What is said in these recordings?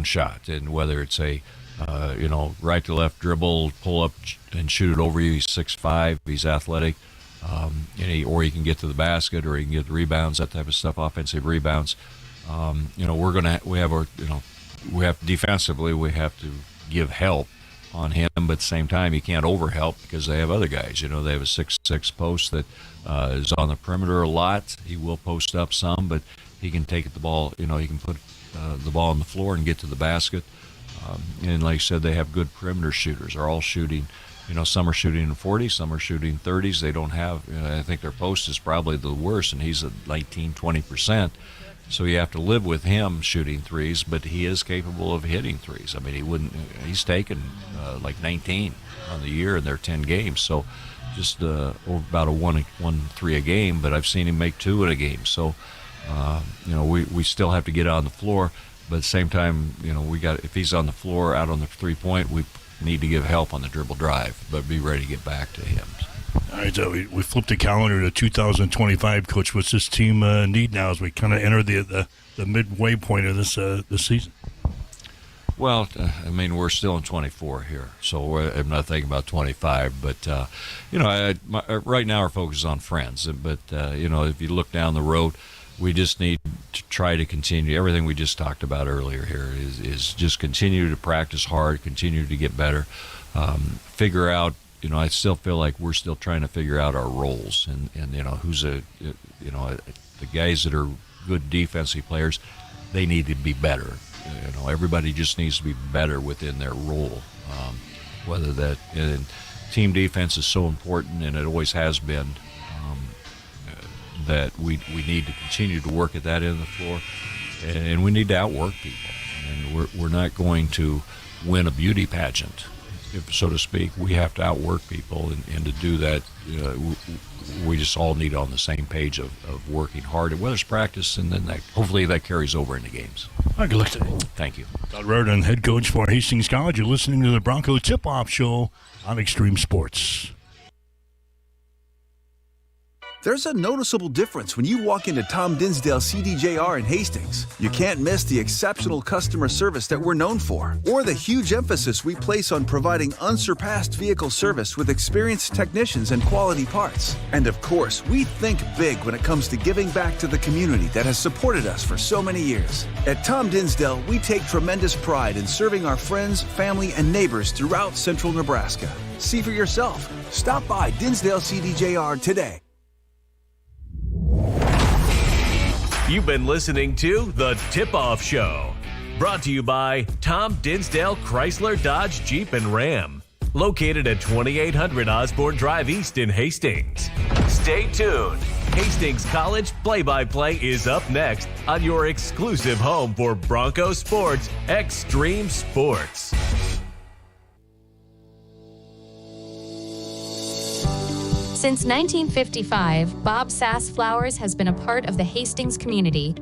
shot, and whether it's a right to left dribble, pull up and shoot it over you. He's 6'5", he's athletic, or he can get to the basket, or he can get rebounds, that type of stuff, offensive rebounds. Defensively, we have to give help on him, but at the same time, you can't overhelp because they have other guys. They have a 6'6" post that is on the perimeter a lot. He will post up some, but he can take the ball. He can put the ball on the floor and get to the basket. And like I said, they have good perimeter shooters. They're all shooting. Some are shooting in 40s, some are shooting 30s. They don't have. I think their post is probably the worst, and he's at 19-20%. So you have to live with him shooting threes, but he is capable of hitting threes. I mean, he's taken like 19 on the year in their 10 games. So just about a 1-3 a game, but I've seen him make 2 in a game. So, we still have to get on the floor, but at the same time, if he's on the floor out on the 3-point, we need to give help on the dribble drive, but be ready to get back to him. All right, we flipped the calendar to 2025, Coach. What's this team need now as we kind of enter the midway point of this season? Well, we're still in 24 here, so I'm not thinking about 25. But right now our focus is on Friends. But if you look down the road, we just need to try to continue everything we just talked about earlier. Here is just continue to practice hard, continue to get better, figure out. I still feel like we're still trying to figure out our roles, and who's the guys that are good defensive players, they need to be better. Everybody just needs to be better within their role. Whether that and team defense is so important, and it always has been. That we need to continue to work at that end of the floor, and we need to outwork people. And we're not going to win a beauty pageant, so to speak. We have to outwork people, and to do that, we just all need on the same page of working hard, and whether it's practice, and then hopefully that carries over into games. Good luck today. Thank you. Todd Reardon, head coach for Hastings College. You're listening to the Bronco Tip-Off Show on Extreme Sports. There's a noticeable difference when you walk into Tom Dinsdale CDJR in Hastings. You can't miss the exceptional customer service that we're known for, or the huge emphasis we place on providing unsurpassed vehicle service with experienced technicians and quality parts. And of course, we think big when it comes to giving back to the community that has supported us for so many years. At Tom Dinsdale, we take tremendous pride in serving our friends, family, and neighbors throughout central Nebraska. See for yourself. Stop by Dinsdale CDJR today. You've been listening to The Tip-Off Show, brought to you by Tom Dinsdale Chrysler Dodge Jeep and Ram, located at 2800 Osborne Drive East in Hastings. Stay tuned. Hastings College Play-by-Play is up next on your exclusive home for Bronco Sports Extreme Sports. Since 1955, Bob Sass Flowers has been a part of the Hastings community.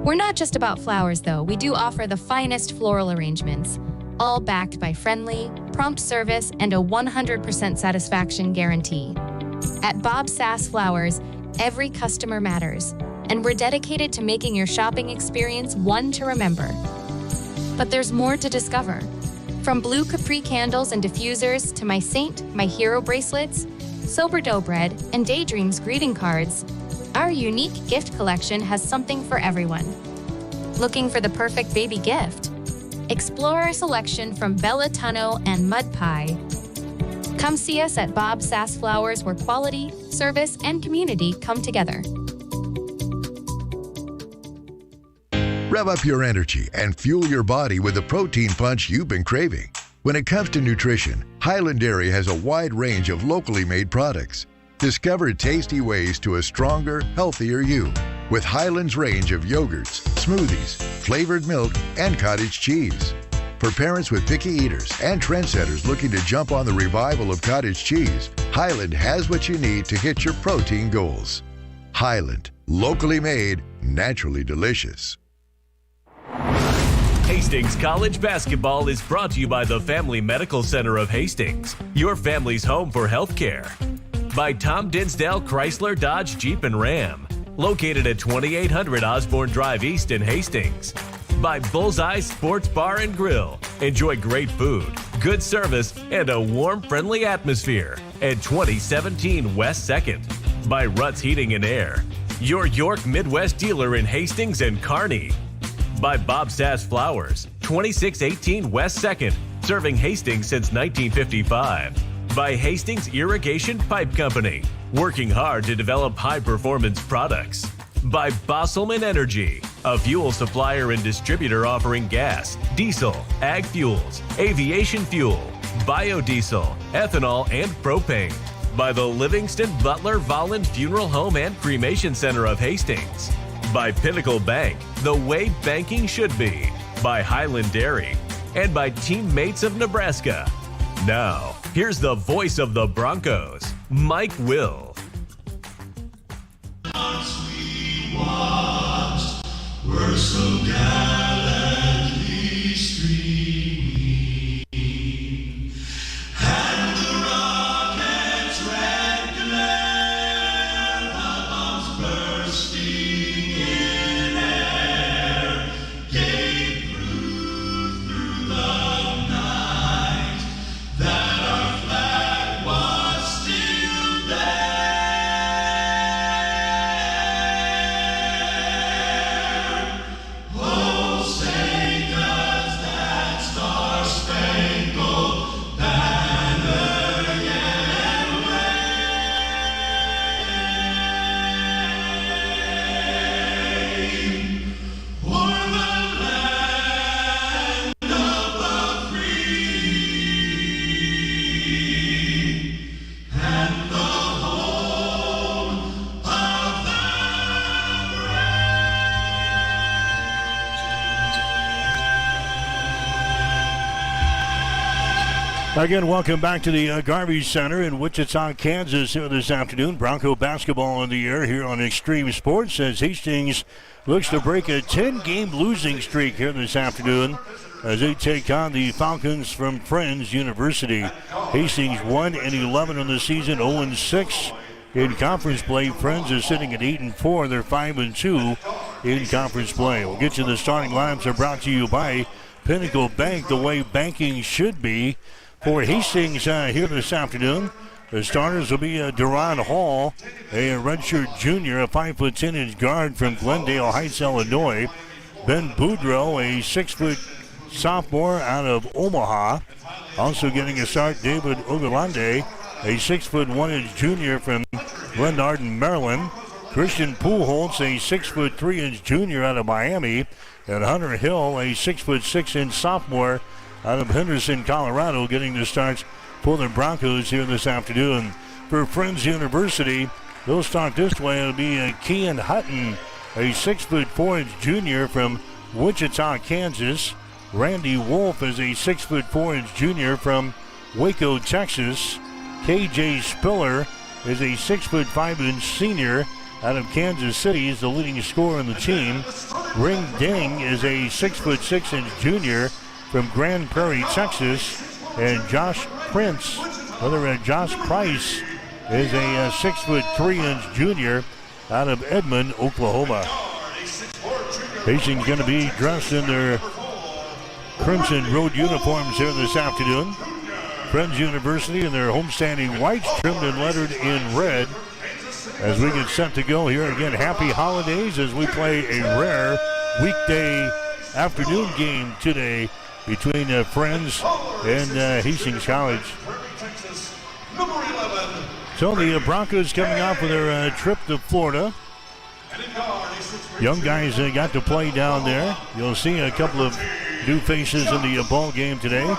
We're not just about flowers, though. We do offer the finest floral arrangements, all backed by friendly, prompt service and a 100% satisfaction guarantee. At Bob Sass Flowers, every customer matters, and we're dedicated to making your shopping experience one to remember. But there's more to discover. From blue Capri candles and diffusers to my Saint, my Hero bracelets, Sober Dough Bread, and Daydreams greeting cards, our unique gift collection has something for everyone. Looking for the perfect baby gift? Explore our selection from Bella Tunno and Mud Pie. Come see us at Bob Sass Flowers, where quality, service, and community come together. Rev up your energy and fuel your body with the protein punch you've been craving. When it comes to nutrition, Highland Dairy has a wide range of locally made products. Discover tasty ways to a stronger, healthier you with Highland's range of yogurts, smoothies, flavored milk, and cottage cheese. For parents with picky eaters and trendsetters looking to jump on the revival of cottage cheese, Highland has what you need to hit your protein goals. Highland, locally made, naturally delicious. Hastings College basketball is brought to you by the Family Medical Center of Hastings, your family's home for healthcare. By Tom Dinsdale Chrysler Dodge Jeep and Ram, located at 2800 Osborne Drive East in Hastings. By Bullseye Sports Bar and Grill. Enjoy great food, good service, and a warm, friendly atmosphere at 2017 West 2nd. By Ruts Heating and Air, your York Midwest dealer in Hastings and Kearney. By Bob Sass Flowers, 2618 West 2nd, serving Hastings since 1955. By Hastings Irrigation Pipe Company, working hard to develop high-performance products. By Bosselman Energy, a fuel supplier and distributor offering gas, diesel, ag fuels, aviation fuel, biodiesel, ethanol, and propane. By the Livingston Butler Volland Funeral Home and Cremation Center of Hastings. By Pinnacle Bank, the way banking should be. By Highland Dairy. And by Teammates of Nebraska. Now, here's the voice of the Broncos, Mike Will. We're so gallantly streaming, and the rocket's red glare, the bombs bursting in air, gave proof through the night that our flag was still there. Again, welcome back to the Garvey Center in Wichita, Kansas here this afternoon. Bronco basketball in the air here on Extreme Sports as Hastings looks to break a 10-game losing streak here this afternoon as they take on the Falcons from Friends University. Hastings 1-11 on the season, 0-6 in conference play. Friends is sitting at 8-4. They're 5-2 in conference play. We'll get you the starting lineups are brought to you by Pinnacle Bank, the way banking should be. For Hastings here this afternoon, the starters will be Duron Hall, a redshirt junior, a 5'10" guard from Glendale Heights, Illinois. Ben Boudreau, a 6-foot sophomore out of Omaha. Also getting a start, David Ogulande, a 6'1" junior from Glenarden, Maryland. Christian Pujols, a 6'3" junior out of Miami. And Hunter Hill, a 6'6" sophomore out of Henderson, Colorado, getting the starts for the Broncos here this afternoon. For Friends University, they'll start this way. It'll be Kean Hutton, a 6'4" junior from Wichita, Kansas. Randy Wolf is a 6'4" junior from Waco, Texas. KJ Spiller is a 6'5" senior out of Kansas City. He's the leading scorer on the team. Ring Ding is a 6'6" junior from Grand Prairie, Texas. And Josh Price is a 6'3" junior out of Edmond, Oklahoma. Hastings going to be dressed in their crimson road uniforms here this afternoon. Friends University in their homestanding whites, trimmed and lettered in red. As we get set to go here again, happy holidays as we play a rare weekday afternoon game today between Friends and Hastings College. So the Broncos coming off of their trip to Florida. Young guys got to play down there. You'll see a couple of new faces in the ball game today.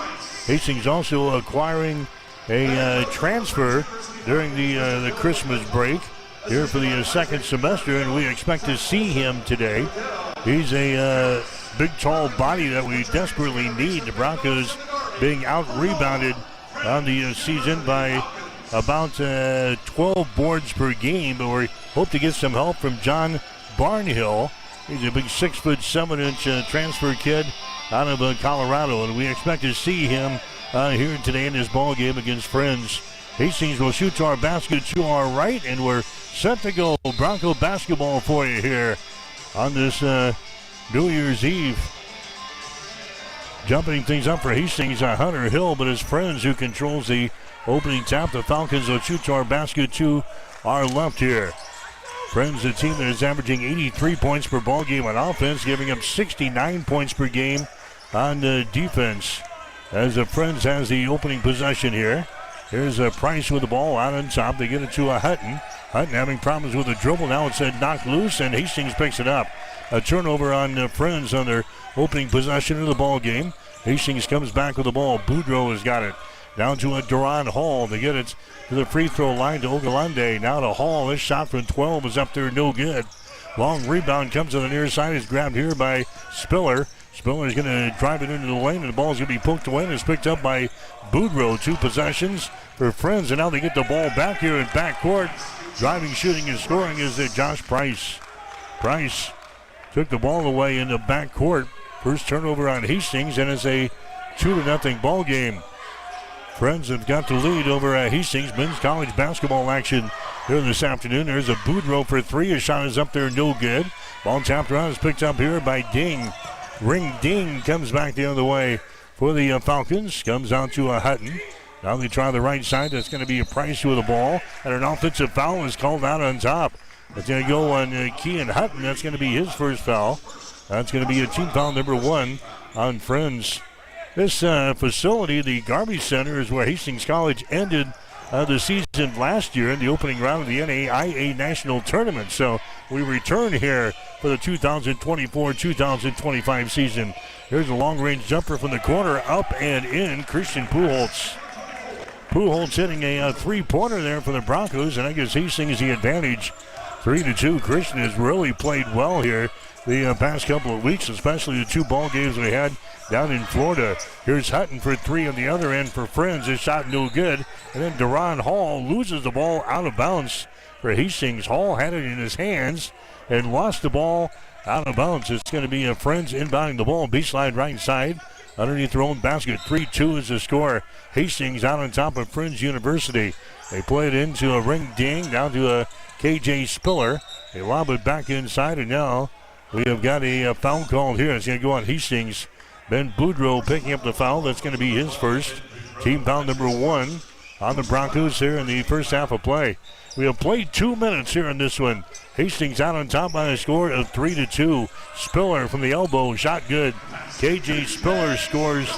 Hastings also acquiring a transfer during the Christmas break here for the second semester, and we expect to see him today. He's a big, tall body that we desperately need. The Broncos being out-rebounded on the season by about 12 boards per game, but we hope to get some help from John Barnhill. He's a big 6'7" transfer kid out of Colorado, and we expect to see him here today in this ball game against Friends. Hastings will shoot to our basket to our right, and we're set to go. Bronco basketball for you here on this New Year's Eve Jumping things up for Hastings, Hunter Hill, but his friends who controls the opening tap. The Falcons will shoot to our basket to our left here. Friends, a team that is averaging 83 points per ball game on offense, giving up 69 points per game on defense. As the Friends has the opening possession here. Here's Price with the ball out on top. They get it to Hutton. Hutton having problems with the dribble. Now it's knocked loose, and Hastings picks it up. A turnover on Friends on their opening possession of the ball game. Hastings comes back with the ball. Boudreau has got it. Down to Duran Hall. They get it to the free throw line to Ogallande. Now to Hall. This shot from 12 is up there, no good. Long rebound comes to the near side. Is grabbed here by Spiller. Spiller is going to drive it into the lane, and the ball is going to be poked away, and it's picked up by Boudreau. 2 possessions for Friends, and now they get the ball back here in backcourt. Driving, shooting, and scoring is Josh Price. Price took the ball away in the backcourt. First turnover on Hastings, and it's a 2-0 ball game. Friends have got the lead over Hastings. Men's college basketball action here this afternoon. There's a Boudreau for 3. His shot is up there, no good. Ball tapped around, is picked up here by Ding. Ring Ding comes back the other way for the Falcons. Comes out to Hutton. Now they try the right side. That's going to be a Price with the ball. And an offensive foul is called out on top. It's going to go on Kean Hutton. That's going to be his first foul. That's going to be a team foul number 1 on Friends. This facility, the Garvey Center, is where Hastings College ended the season last year in the opening round of the NAIA National Tournament. So we return here for the 2024-2025 season. Here's a long-range jumper from the corner, up and in, Christian Pujols. Pujols hitting a three-pointer there for the Broncos, and I guess Hastings the advantage. 3-2. Christian has really played well here the past couple of weeks, especially the 2 ball games we had down in Florida. Here's Hutton for 3 on the other end for Friends. His shot no good. And then Duran Hall loses the ball out of bounds for Hastings. Hall had it in his hands and lost the ball out of bounds. It's going to be a Friends inbounding the ball. Baseline right side underneath their own basket. 3-2 is the score. Hastings out on top of Friends University. They play it into a Ring Ding down to a KJ Spiller. They lob it back inside, and now we have got a foul called here. It's going to go on Hastings. Ben Boudreau picking up the foul. That's going to be his first. Team foul number 1 on the Broncos here in the first half of play. We have played 2 minutes here in this one. Hastings out on top by a score of 3-2. Spiller from the elbow, shot good. KJ Spiller scores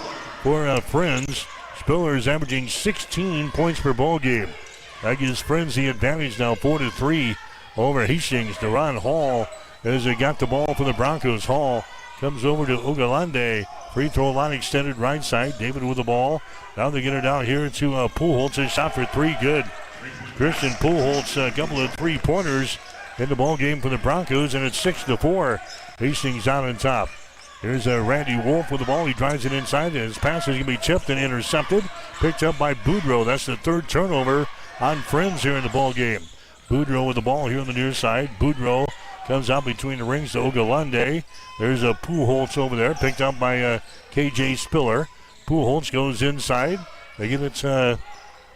for Friends. Spiller is averaging 16 points per ball game. That gives Friends the advantage now, 4-3 over Hastings. Duran Hall has got the ball for the Broncos. Hall comes over to Ogallande. Free throw line extended right side. David with the ball. Now they get it out here to Pujols. His shot for 3, good. Christian Pujols, a couple of 3-pointers in the ball game for the Broncos, and it's 6-4. Hastings out on top. Here's Randy Wolf with the ball. He drives it inside. His pass is going to be tipped and intercepted. Picked up by Boudreau. That's the 3rd turnover on Friends here in the ball game. Boudreau with the ball here on the near side. Boudreau comes out between the rings to Ogallande. There's a Pujols over there, picked up by KJ Spiller. Pujols goes inside. They get it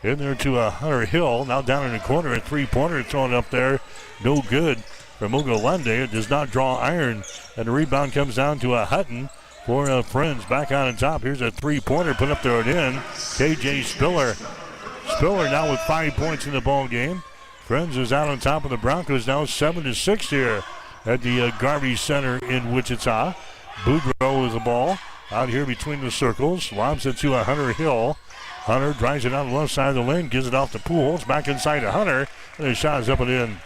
in there to Hunter Hill. Now down in the corner, a 3-pointer thrown up there. No good from Ogallande. It does not draw iron. And the rebound comes down to Hutton for Friends. Back on top. Here's a 3-pointer put up there and in. KJ Spiller. Spiller now with 5 points in the ball game. Friends is out on top of the Broncos now, 7-6 here at the Garvey Center in Wichita. Boudreau with the ball out here between the circles. Lobs it to Hunter Hill. Hunter drives it on the left side of the lane, gives it off to Pujols, back inside to Hunter, and his shot is up and in.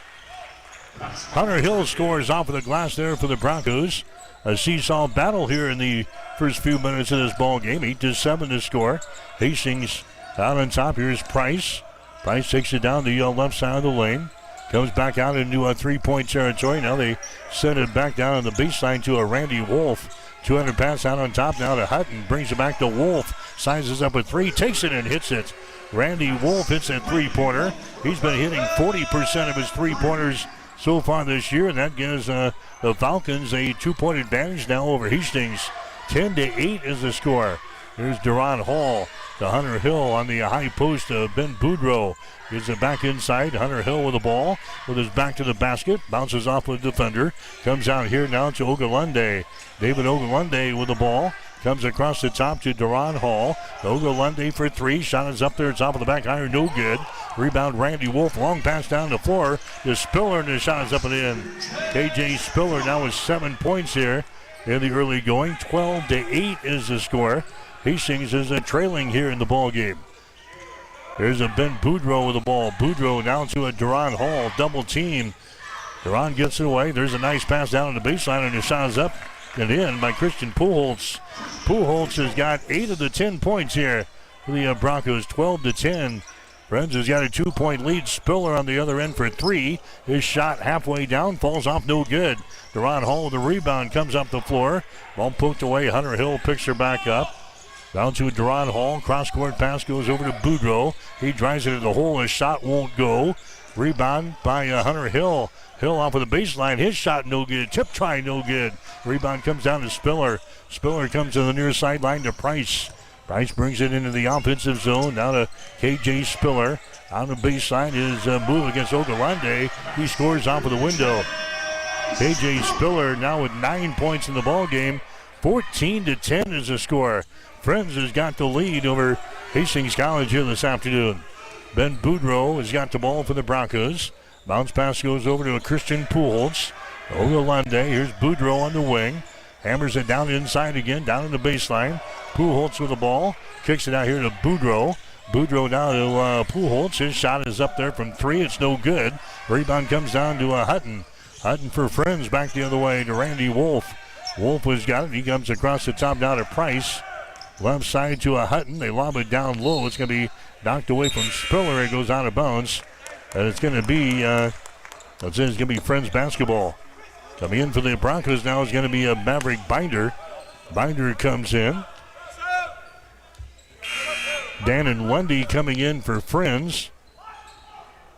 Hunter Hill scores off of the glass there for the Broncos. A seesaw battle here in the first few minutes of this ball game. 8-7 to score. Hastings out on top. Here's Price. Price takes it down the left side of the lane. Comes back out into a 3-point territory. Now they send it back down on the baseline to a Randy Wolf. 200 pass out on top now to Hutton. Brings it back to Wolf. Sizes up a 3. Takes it and hits it. Randy Wolf hits a 3-pointer. He's been hitting 40% of his 3-pointers so far this year. And that gives the Falcons a 2-point advantage now over Hastings. 10-8 is the score. Here's Duran Hall to Hunter Hill on the high post of Ben Boudreau. Gives it back inside. Hunter Hill with the ball with his back to the basket. Bounces off with the defender. Comes out here now to Ogallande. David Ogallande with the ball. Comes across the top to Duran Hall. Ogalunde for three. Shot is up there. It's off of the back iron. No good. Rebound Randy Wolf. Long pass down the floor to Spiller, and the shot is up and in. KJ Spiller now with 7 points here in the early going. 12-8 is the score. Hastings is trailing here in the ball game. There's a Ben Boudreau with the ball. Boudreau down to a Duran Hall. Double team. Duran gets it away. There's a nice pass down on the baseline, and the shot is up and in by Christian Pujols. Pujols has got 8 of the 10 points here for the Broncos, 12-10. Friends has got a 2-point lead. Spiller on the other end for three. His shot halfway down, falls off, no good. Duran Hall with the rebound, comes up the floor. Ball poked away. Hunter Hill picks her back up. Down to Duran Hall. Cross-court pass goes over to Boudreau. He drives it in the hole. His shot won't go. Rebound by Hunter Hill. Hill off of the baseline. His shot no good. Tip try no good. Rebound comes down to Spiller. Spiller comes to the near sideline to Price. Price brings it into the offensive zone. Now to KJ Spiller. On the baseline, his move against Ogalunde. He scores off of the window. KJ Spiller now with 9 points in the ball game. 14-10 is the score. Friends has got the lead over Hastings College here this afternoon. Ben Boudreau has got the ball for the Broncos. Bounce pass goes over to a Christian Pujols. Ogalunde, here's Boudreau on the wing. Hammers it down inside again, down in the baseline. Pujols with the ball. Kicks it out here to Boudreau. Boudreau down to Pujols. His shot is up there from three. It's no good. Rebound comes down to Hutton. Hutton for Friends back the other way to Randy Wolf. Wolf has got it. He comes across the top down to Price. Left side to Hutton. They lob it down low. It's going to be knocked away from Spiller. It goes out of bounds. And it's going to be, it's going to be Friends basketball. Coming in for the Broncos now is going to be a Maverick Binder. Binder comes in. Dannon Lundy coming in for Friends.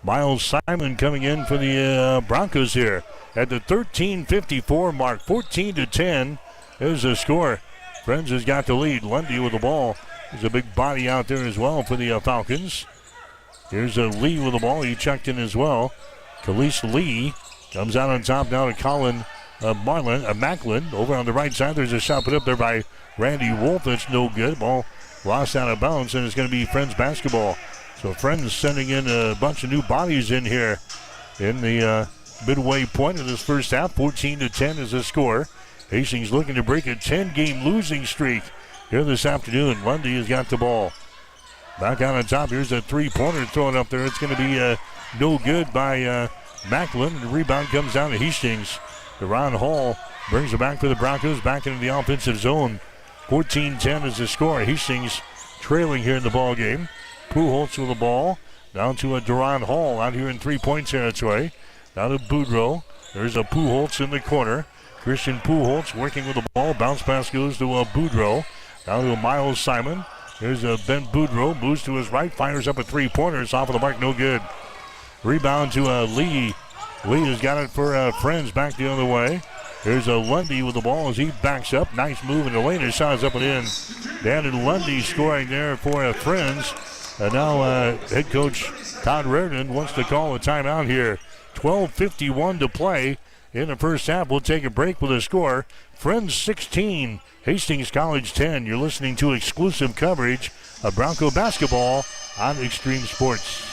Miles Simon coming in for the Broncos here. At the 13:54 mark, 14-10 is the score. Friends has got the lead. Lundy with the ball. There's a big body out there as well for the Falcons. Here's Lee with the ball. He checked in as well. Khalees Lee comes out on top now to Colin Macklin. Over on the right side, there's a shot put up there by Randy Wolf. That's no good. Ball lost out of bounds, and it's going to be Friends basketball. So Friends sending in a bunch of new bodies in here in the midway point of this first half. 14-10 is the score. Hastings looking to break a 10-game losing streak here this afternoon. Lundy has got the ball. Back out on top. Here's a three-pointer thrown up there. It's going to be no good by Macklin. The rebound comes down to Hastings. Duran Hall brings it back for the Broncos. Back into the offensive zone. 14-10 is the score. Hastings trailing here in the ball game. Pujols with the ball. Down to a Duran Hall out here in three-point territory. Down to Boudreau. There's a Pujols in the corner. Christian Pujols working with the ball. Bounce pass goes to Boudreau. Down to Miles Simon. There's Ben Boudreau. Moves to his right. Fires up a three-pointer. It's off of the mark. No good. Rebound to Lee. Lee has got it for Friends back the other way. There's a Lundy with the ball as he backs up. Nice move in the lane. His shot is up and in. Dannon Lundy scoring there for Friends. And now head coach Todd Reardon wants to call a timeout here. 12:51 to play in the first half. We'll take a break with a score. Friends 16, Hastings College 10. You're listening to exclusive coverage of Bronco basketball on Extreme Sports.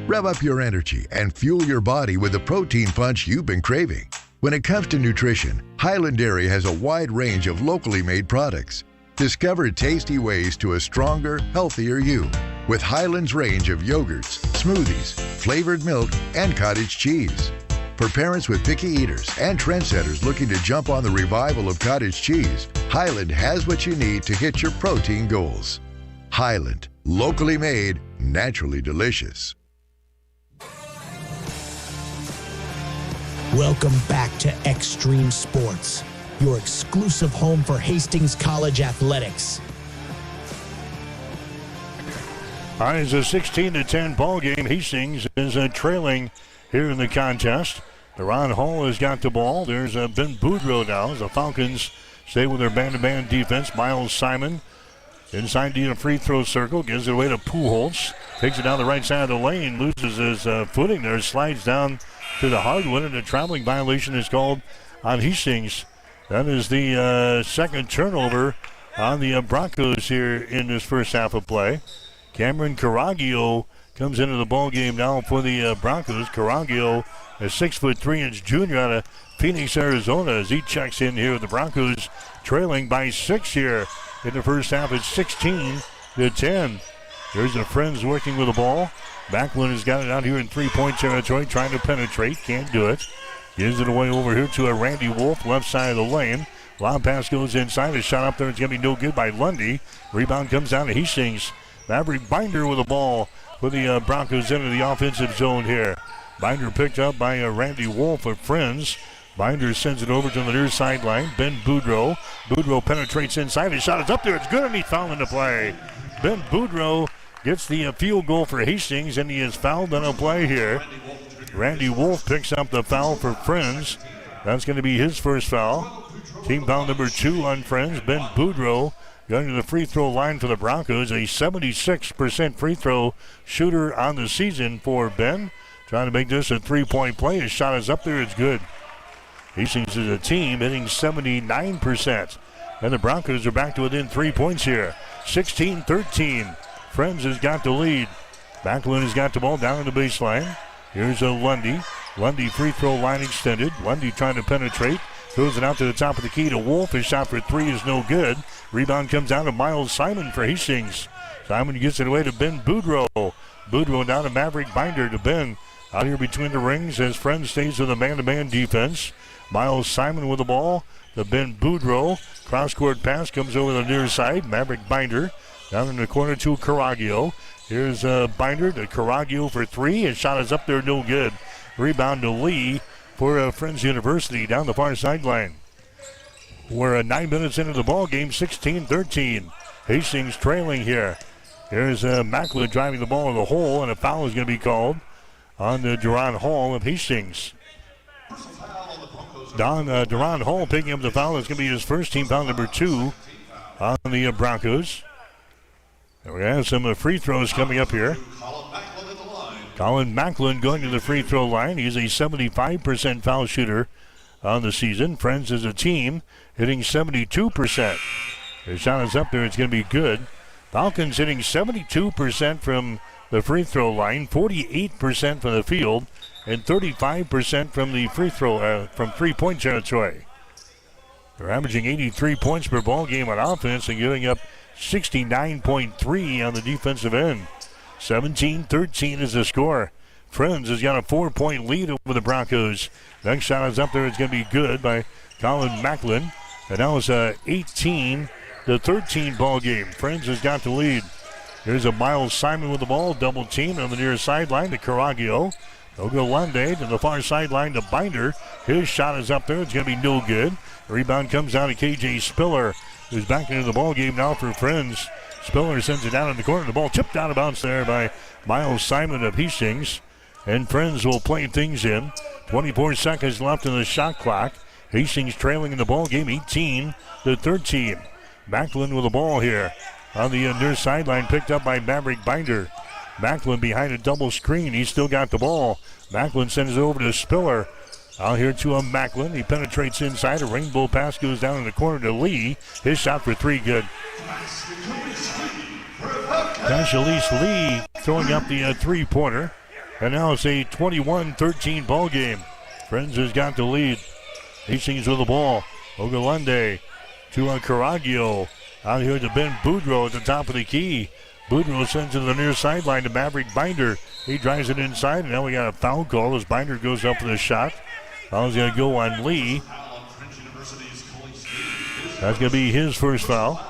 Rev up your energy and fuel your body with the protein punch you've been craving. When it comes to nutrition, Highland Dairy has a wide range of locally made products. Discover tasty ways to a stronger, healthier you with Highland's range of yogurts, smoothies, flavored milk, and cottage cheese. For parents with picky eaters and trendsetters looking to jump on the revival of cottage cheese, Highland has what you need to hit your protein goals. Highland, locally made, naturally delicious. Welcome back to Extreme Sports, your exclusive home for Hastings College athletics. All right, it's a 16-10 ball game. Hastings is trailing here in the contest. Duran Hall has got the ball. There's Ben Boudreau now as the Falcons stay with their man-to-man defense. Miles Simon inside the free throw circle, gives it away to Pujols. Takes it down the right side of the lane, loses his footing there, slides down to the hardwood, and a traveling violation is called on Hastings. That is the second turnover on the Broncos here in this first half of play. Cameron Caraglio comes into the ball game now for the Broncos. Caraglio, a 6'3" junior out of Phoenix, Arizona, as he checks in here with the Broncos, trailing by 6 here in the first half. It's 16-10. There's the Friends working with the ball. Macklin has got it out here in three-point territory, trying to penetrate. Can't do it. Gives it away over here to a Randy Wolf, left side of the lane. Lob pass goes inside. A shot up there. It's going to be no good by Lundy. Rebound comes down to Hastings. Maverick Binder with the ball for the Broncos into the offensive zone here. Binder picked up by Randy Wolf of Friends. Binder sends it over to the near sideline. Ben Boudreau. Boudreau penetrates inside. His shot is up there. It's good, and he's fouled into play. Ben Boudreau gets the field goal for Hastings, and he is fouled on a play here. Randy Wolf picks up the foul for Friends. That's going to be his first foul. Team foul number 2 on Friends. Ben Boudreau going to the free throw line for the Broncos. A 76% free throw shooter on the season for Ben. Trying to make this a three-point play. His shot is up there. It's good. Hastings is a team hitting 79%. And the Broncos are back to within 3 points here. 16-13. Friends has got the lead. Macklin has got the ball down in the baseline. Here's a Lundy. Lundy free throw line extended. Lundy trying to penetrate. Throws it out to the top of the key to Wolf. His shot for 3 is no good. Rebound comes down to Miles Simon for Hastings. Simon gets it away to Ben Boudreau. Boudreau down to Maverick Binder to Ben. Out here between the rings as Friends stays with a man-to-man defense. Miles Simon with the ball. The Ben Boudreau. Cross-court pass comes over the near side. Maverick Binder down in the corner to Caraglio. Here's Binder to Caraglio for 3. His shot is up there, no good. Rebound to Lee for Friends University down the far sideline. We're 9 minutes into the ball game, 16-13. Hastings trailing here. Here's Macklin driving the ball in the hole, and a foul is going to be called on the Duron Hall of Hastings. Duron Hall picking up the foul. It's going to be his first, team foul number 2 on the Broncos. And we're going to have some free throws coming up here. Colin Macklin going to the free throw line. He's a 75% foul shooter on the season. Friends as a team hitting 72%. His shot is up there. It's going to be good. Falcons hitting 72% from the free throw line, 48% from the field, and 35% from the free throw from three-point territory. They're averaging 83 points per ball game on offense and giving up 69.3 on the defensive end. 17-13 is the score. Friends has got a 4-point lead over the Broncos. Next shot is up there. It's going to be good by Colin Macklin. And now it's a 18-13 ball game. Friends has got the lead. Here's a Miles Simon with the ball. Double team on the near sideline to Caraglio. Ogolande to the far sideline to Binder. His shot is up there. It's going to be no good. Rebound comes down to KJ Spiller, who's back into the ball game now for Friends. Spiller sends it down in the corner. The ball tipped out of bounds there by Miles Simon of Hastings. And Friends will play things in. 24 seconds left in the shot clock. Hastings trailing in the ball game 18-13. Macklin with the ball here on the near sideline, picked up by Maverick Binder. Macklin behind a double screen. He's still got the ball. Macklin sends it over to Spiller. Out here to Macklin. He penetrates inside. A rainbow pass goes down in the corner to Lee. His shot for 3, good. Dashalise Lee throwing up the three-pointer. And now it's a 21-13 ball game. Friends has got the lead. Hastings with the ball. Ogolande to Caraglio. Out here to Ben Boudreau at the top of the key. Boudreau sends it to the near sideline to Maverick Binder. He drives it inside, and now we got a foul call as Binder goes up for the shot. Foul's going to go on Lee. That's going to be his first foul.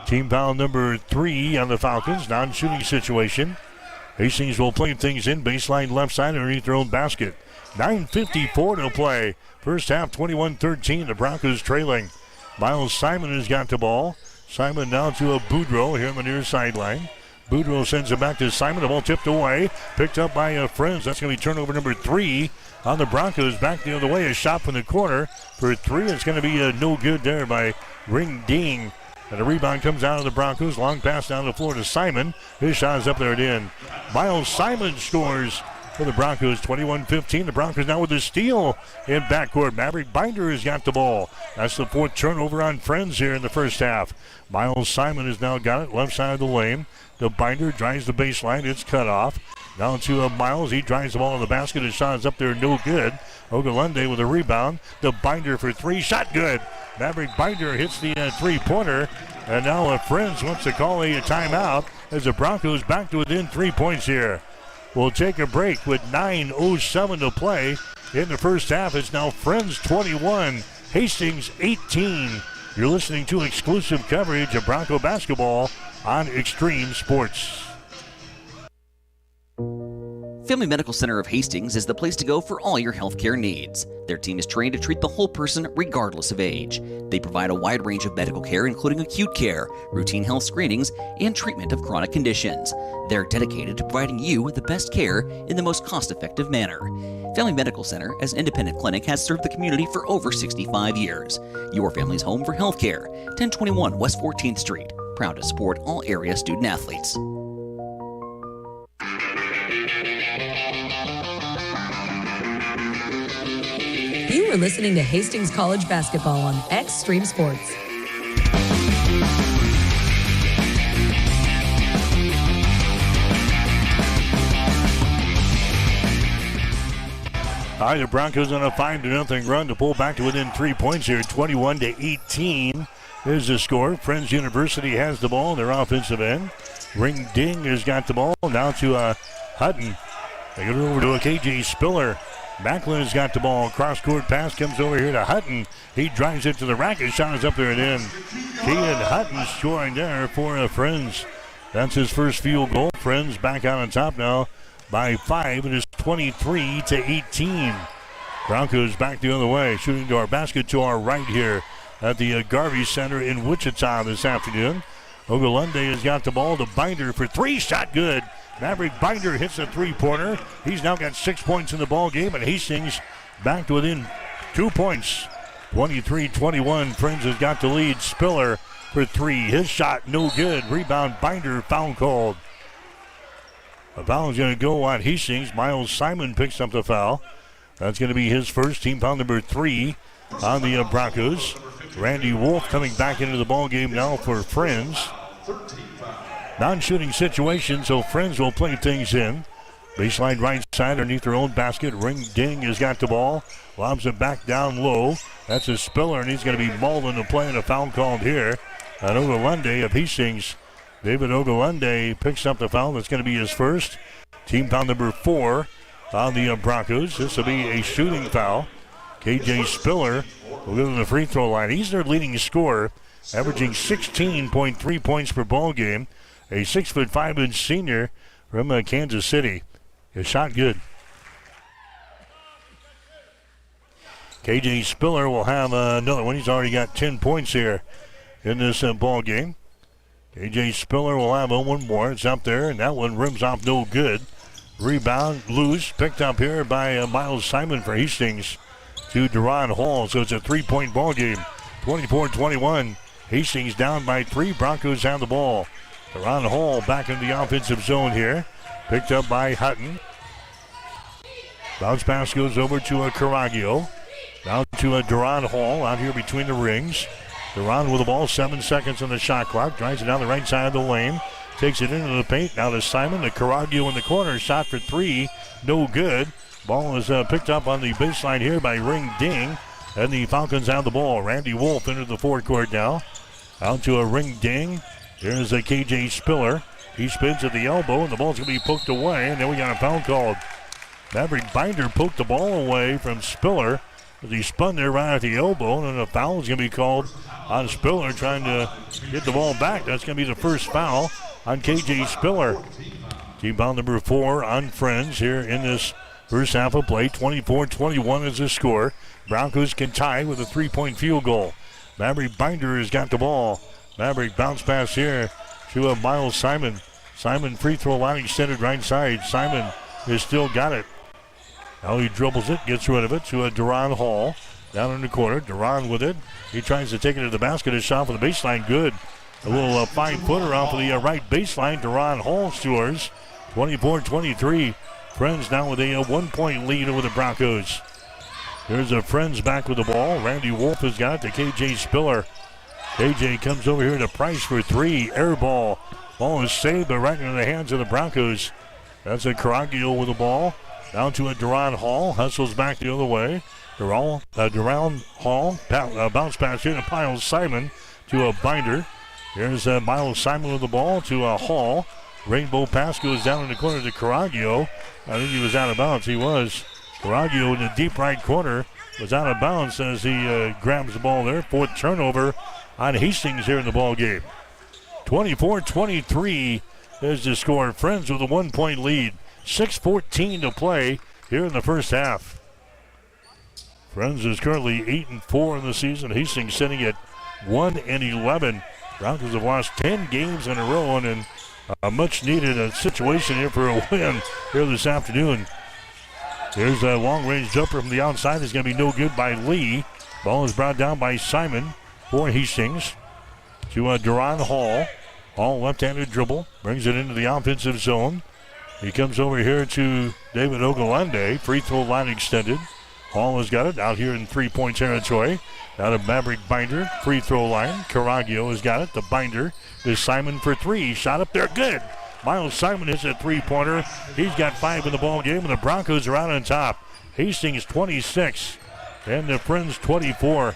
Team foul number 3 on the Falcons. Non-shooting situation. Hastings will play things in. Baseline left side underneath their own basket. 9:54 to play. First half 21-13. The Broncos trailing. Miles Simon has got the ball. Simon now to a Boudreau here on the near sideline. Boudreau sends it back to Simon. The ball tipped away. Picked up by Friends. That's going to be turnover number 3 on the Broncos. Back the other way. A shot from the corner for 3. It's going to be no good there by Ring Ding. And the rebound comes out of the Broncos. Long pass down the floor to Simon. His shot is up there and in. Miles Simon scores for the Broncos, 21-15. The Broncos now with the steal in backcourt. Maverick Binder has got the ball. That's the fourth turnover on Friends here in the first half. Miles Simon has now got it, left side of the lane. The Binder drives the baseline. It's cut off. Down to Miles. He drives the ball in the basket. His shot is up there, no good. Ogunlende with a rebound. The Binder for three. Shot good. Maverick Binder hits the three-pointer. And now Friends wants to call a timeout as the Broncos back to within 3 points here. We'll take a break with 9:07 to play in the first half. It's now Friends 21, Hastings 18. You're listening to exclusive coverage of Bronco basketball on Extreme Sports. Family Medical Center of Hastings is the place to go for all your healthcare needs. Their team is trained to treat the whole person regardless of age. They provide a wide range of medical care, including acute care, routine health screenings, and treatment of chronic conditions. They're dedicated to providing you the best care in the most cost-effective manner. Family Medical Center, as an independent clinic, has served the community for over 65 years. Your family's home for healthcare. 1021 West 14th Street. Proud to support all area student athletes. You are listening to Hastings College basketball on Extreme Sports. All right, the Broncos on a 5-0 run to pull back to within 3 points here. 21-18 is the score. Friends University has the ball on their offensive end. Ring Ding has got the ball. Now to Hutton. They get it over to a KJ Spiller. Macklin has got the ball. Cross-court pass comes over here to Hutton. He drives it to the rack. His shot is up there and in. Keaton Hutton scoring there for Friends. That's his first field goal. Friends back out on top now by 5. It is 23-18. Broncos back the other way. Shooting to our basket to our right here at the Garvey Center in Wichita this afternoon. Ogunlende has got the ball to Binder for three. Shot good. Maverick Binder hits a three-pointer. He's now got 6 points in the ball game, and Hastings back to within 2 points. 23-21. Friends has got the lead. Spiller for three. His shot no good. Rebound Binder. Foul called. A foul is going to go on Hastings. Miles Simon picks up the foul. That's going to be his first. Team foul number 3 on the Broncos. Randy Wolf coming back into the ball game now for Friends. Non-shooting situation, so Friends will play things in. Baseline right side underneath their own basket. Ring Ding has got the ball. Lobs it back down low. That's a Spiller, and he's going to be mauled into play, and a foul called here. And Ogunlende of Hastings. David Ogunlende picks up the foul. That's going to be his first. Team foul number 4 on the Broncos. This will be a shooting foul. KJ Spiller will go to the free throw line. He's their leading scorer, averaging 16.3 points per ball game. A 6'5" senior from Kansas City. His shot good. KJ Spiller will have another one. He's already got 10 points here in this ball game. KJ Spiller will have one more. It's up there, and that one rims off no good. Rebound loose, picked up here by Miles Simon for Hastings to Deron Hall. So it's a 3-point ball game. 24-21. Hastings down by 3. Broncos have the ball. Deron Hall back in the offensive zone here. Picked up by Hutton. Bounce pass goes over to Caraglio. Down to Deron Hall out here between the rings. Deron with the ball, 7 seconds on the shot clock. Drives it down the right side of the lane. Takes it into the paint. Now to Simon. The Caraglio in the corner. Shot for 3. No good. Ball is picked up on the baseline here by Ring Ding. And the Falcons have the ball. Randy Wolf into the forecourt now. Out to a Ring Ding. Here's a KJ Spiller. He spins at the elbow, and the ball's going to be poked away, and then we got a foul called. Maverick Binder poked the ball away from Spiller as he spun there right at the elbow, and then a foul is going to be called on Spiller trying to get the ball back. That's going to be the first foul on KJ Spiller. Team foul number 4 on Friends here in this first half of play. 24-21 is the score. Broncos can tie with a 3-point field goal. Maverick Binder has got the ball. Maverick bounce pass here to Miles Simon. Simon free throw line extended right side. Simon has still got it. Now he dribbles it, gets rid of it to Deron Hall. Down in the corner, Deron with it. He tries to take it to the basket. His shot for the baseline, good. A little 5-footer off of the right baseline. Deron Hall scores. 24-23. Friends now with a 1-point lead over the Broncos. Here's a Friends back with the ball. Randy Wolf has got it to KJ Spiller. KJ comes over here to Price for three. Air ball. Ball is saved, but right into the hands of the Broncos. That's a Caraglio with the ball. Down to a Duran Hall. Hustles back the other way. Duran Hall. Bounce pass here to Miles Simon to a Binder. Here's Miles Simon with the ball to a Hall. Rainbow pass goes down in the corner to Caraglio. I think he was out of bounds. He was. Caraglio in the deep right corner was out of bounds as he grabs the ball there. Fourth turnover on Hastings here in the ball game. 24-23 is the score. Friends with a 1-point lead. 6:14 to play here in the first half. Friends is currently 8-4 in the season. Hastings sitting at 1-11. Broncos have lost 10 games in a row and a much-needed situation here for a win here this afternoon. Here's a long-range jumper from the outside. It's going to be no good by Lee. Ball is brought down by Simon for Hastings to Duran Hall. Hall left-handed dribble. Brings it into the offensive zone. He comes over here to David Ogalande. Free throw line extended. Hall has got it out here in three-point territory. Out of Maverick Binder. Free throw line. Caraglio has got it. The Binder is Simon for three. Shot up there. Good. Miles Simon hits a three-pointer. He's got 5 in the ball game, and the Broncos are out on top. Hastings 26 and the Friends 24.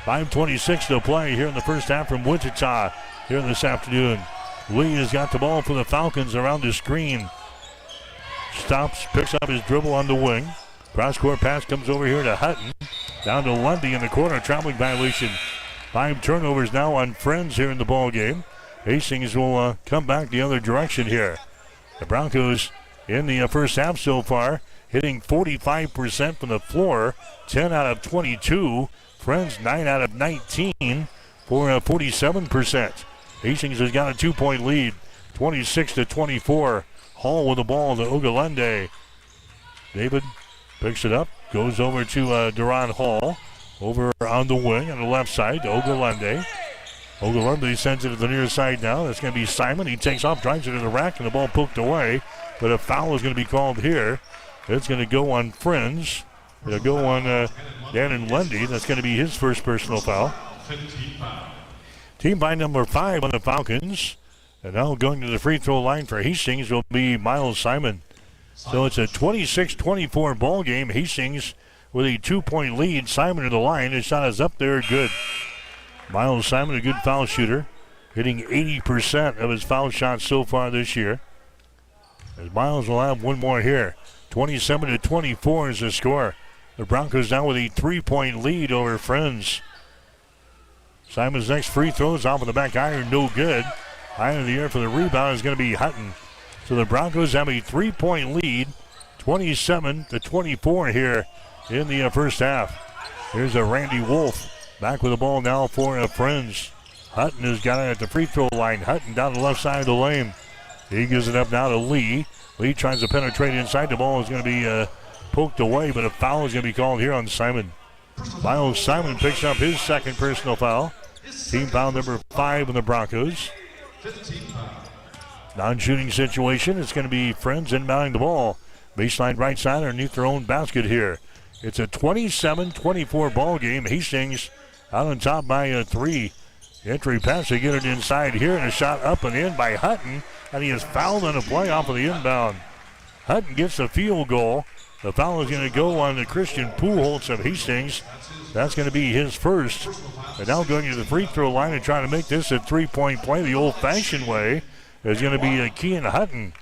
5:26 to play here in the first half from Wichita here this afternoon. Lee has got the ball for the Falcons around the screen. Stops, picks up his dribble on the wing. Cross-court pass comes over here to Hutton. Down to Lundy in the corner, traveling violation. 5 turnovers now on Friends here in the ball game. Hastings will come back the other direction here. The Broncos in the first half so far, hitting 45% from the floor, 10 out of 22. Friends 9 out of 19 for 47%. Hastings has got a 2-point lead, 26-24. Hall with the ball to Ogalande. David picks it up, goes over to Duran Hall. Over on the wing on the left side to Ogalande. Ogalande sends it to the near side now. That's going to be Simon. He takes off, drives it to the rack, and the ball poked away. But a foul is going to be called here. It's going to go on Friends. It'll go on Dannon Lundy. That's going to be his first personal foul. Team by number 5 on the Falcons. And now going to the free throw line for Hastings will be Miles Simon. So it's a 26-24 ball game. Hastings with a 2-point lead. Simon to the line. His shot is up there. Good. Miles Simon, a good foul shooter. Hitting 80% of his foul shots so far this year. As Miles will have one more here. 27-24 is the score. The Broncos now with a 3-point lead over Friends. Simon's next free throw is off of the back iron. No good. High in the air for the rebound is going to be Hutton. So the Broncos have a 3-point lead. 27-24 here in the first half. Here's a Randy Wolf. Back with the ball now for Friends. Hutton has got it at the free throw line. Hutton down the left side of the lane. He gives it up now to Lee. Lee tries to penetrate inside. The ball is going to be poked away, but a foul is going to be called here on Simon. Miles Simon picks up his second personal foul. Team foul number 5 in the Broncos. Non-shooting situation. It's going to be Friends inbounding the ball. Baseline right side underneath their own basket here. It's a 27-24 ball game. Hastings out on top by 3. Entry pass to get it inside here, and a shot up and in by Hutton, and he is fouled on a play off of the inbound. Hutton gets a field goal. The foul is going to go on the Christian Pujols of Hastings. That's going to be his first. And now going to the free throw line and trying to make this a 3-point play the old-fashioned way is going to be Kean Hutton.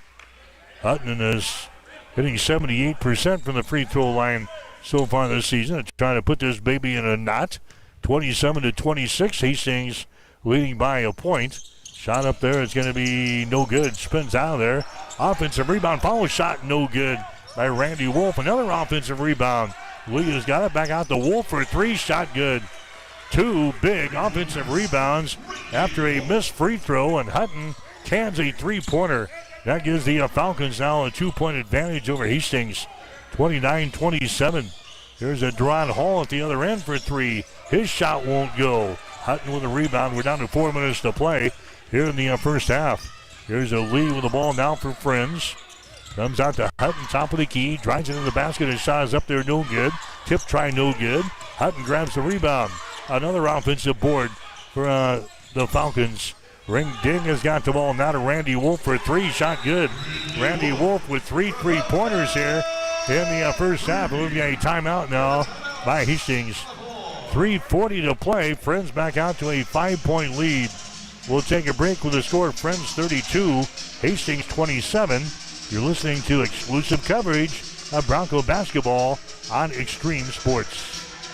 Hutton is hitting 78% from the free throw line so far this season. Trying to put this baby in a knot. 27-26. Hastings leading by a point. Shot up there is going to be no good. Spins out of there. Offensive rebound. Follow shot no good by Randy Wolf. Another offensive rebound. Lee has got it back out to Wolf for 3. Shot good. 2 big offensive rebounds after a missed free throw, and Hutton cans a 3-pointer. That gives the Falcons now a 2-point advantage over Hastings. 29-27. There's a Duran Hall at the other end for 3. His shot won't go. Hutton with a rebound. We're down to 4 minutes to play here in the first half. Here's a Lee with the ball now for Friends. Comes out to Hutton, top of the key, drives it into the basket, and shot is up there, no good. Tip try, no good. Hutton grabs the rebound. Another offensive board for the Falcons. Ring Ding has got the ball now to Randy Wolf for three, shot good. Randy Wolf with 3 3-pointers here in the first half. We'll get a timeout now by Hastings. 3:40 to play. Friends back out to a 5-point lead. We'll take a break with the score. Friends 32, Hastings 27. You're listening to exclusive coverage of Bronco basketball on Extreme Sports.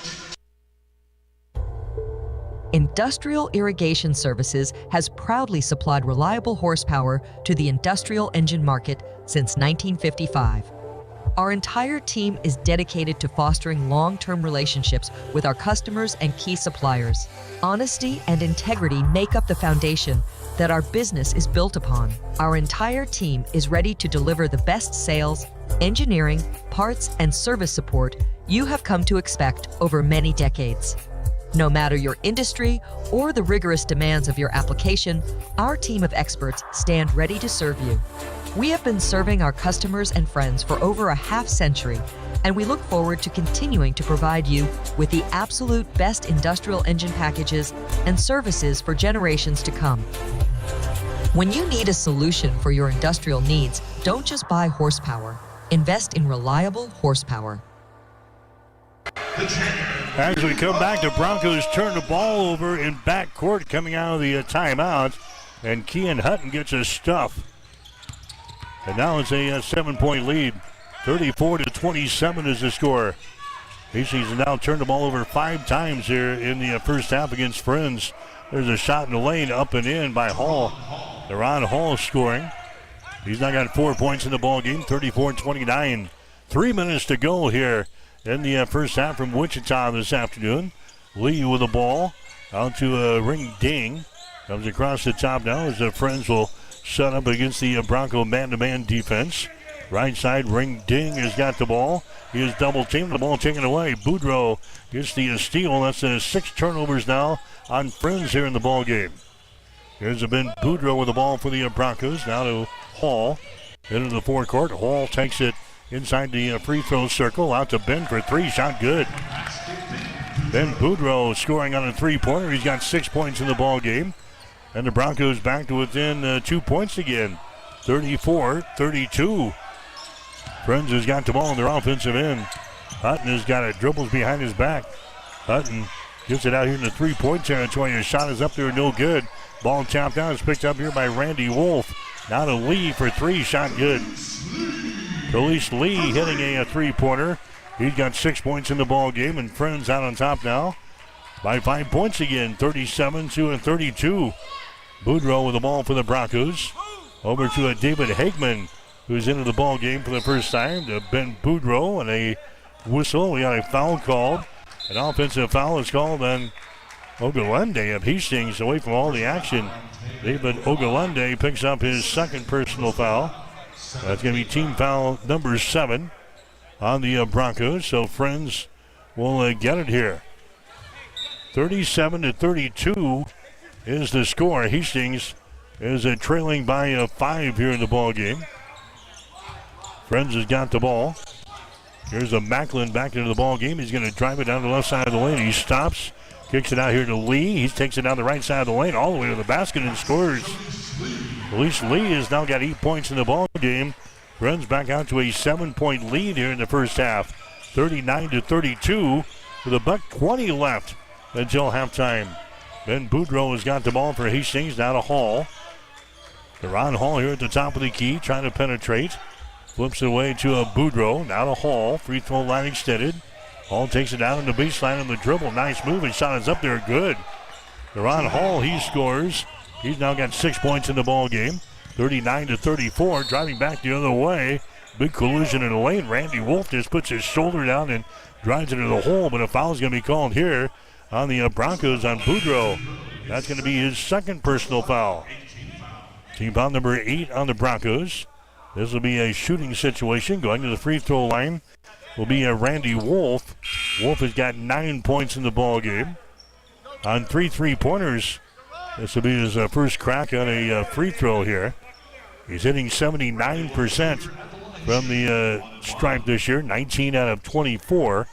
Industrial Irrigation Services has proudly supplied reliable horsepower to the industrial engine market since 1955. Our entire team is dedicated to fostering long-term relationships with our customers and key suppliers. Honesty and integrity make up the foundation that our business is built upon. Our entire team is ready to deliver the best sales, engineering, parts, and service support you have come to expect over many decades. No matter your industry or the rigorous demands of your application, our team of experts stand ready to serve you. We have been serving our customers and friends for over a half-century, and we look forward to continuing to provide you with the absolute best industrial engine packages and services for generations to come. When you need a solution for your industrial needs, don't just buy horsepower. Invest in reliable horsepower. As we come back, the Broncos turn the ball over in backcourt coming out of the timeout, and Kean Hutton gets his stuff. And now it's a 7-point lead. 34-27 is the score. Hastings has now turned the ball over 5 times here in the first half against Friends. There's a shot in the lane, up and in by Hall. Deron Hall scoring. He's now got 4 points in the ball game, 34-29. 3 minutes to go here in the first half from Wichita this afternoon. Lee with the ball out to Ring Ding. Comes across the top now as the Friends will set up against the Bronco man-to-man defense. Right side, Ring Ding has got the ball. He is double-teamed, the ball taken away. Boudreau gets the steal. That's 6 turnovers now on Friends here in the ball game. Here's Ben Boudreau with the ball for the Broncos. Now to Hall. Into the forecourt. Hall takes it inside the free throw circle. Out to Ben for 3. Shot good. Ben Boudreau scoring on a 3-pointer. He's got 6 points in the ball game. And the Broncos back to within 2 points again. 34-32. Friends has got the ball in their offensive end. Hutton has got it. Dribbles behind his back. Hutton gets it out here in the 3-point territory. His shot is up there, no good. Ball tapped out. It's picked up here by Randy Wolf. Now to Lee for 3. Shot good. Khalees Lee hitting a 3-pointer. He's got 6 points in the ball game. And Friends out on top now by 5 points again. 37-32. Boudreau with the ball for the Broncos. Over to David Hageman, who's into the ball game for the first time. To Ben Boudreau, and a whistle. We got a foul called. An offensive foul is called on Ogunlende of Hastings, away from all the action. David Ogunlende picks up his second personal foul. That's going to be team foul number 7 on the Broncos. So Friends will get it here. 37-32 is the score. Hastings is trailing by 5 here in the ball game. Friends has got the ball. Here's a Macklin back into the ball game. He's going to drive it down the left side of the lane. He stops, kicks it out here to Lee. He takes it down the right side of the lane, all the way to the basket and scores. Khalees Lee has now got 8 points in the ball game. Friends back out to a 7-point lead here in the first half. 39-32 with a $1:20 left until halftime. Ben Boudreau has got the ball for Hastings. Now to Hall. Deron Hall here at the top of the key, trying to penetrate. Flips it away to Boudreau. Now to Hall. Free throw line extended. Hall takes it down in the baseline on the dribble. Nice move. His shot is up there. Good. Deron Hall, he scores. He's now got 6 points in the ball game. 39-34. Driving back the other way. Big collision in the lane. Randy Wolf just puts his shoulder down and drives it into the hole, but a foul is going to be called here on the Broncos on Boudreau. That's going to be his second personal foul. Team foul number 8 on the Broncos. This will be a shooting situation. Going to the free throw line will be Randy Wolf. Wolf has got 9 points in the ball game. On 3 3-pointers, this will be his first crack on a free throw here. He's hitting 79% from the stripe this year, 19 out of 24.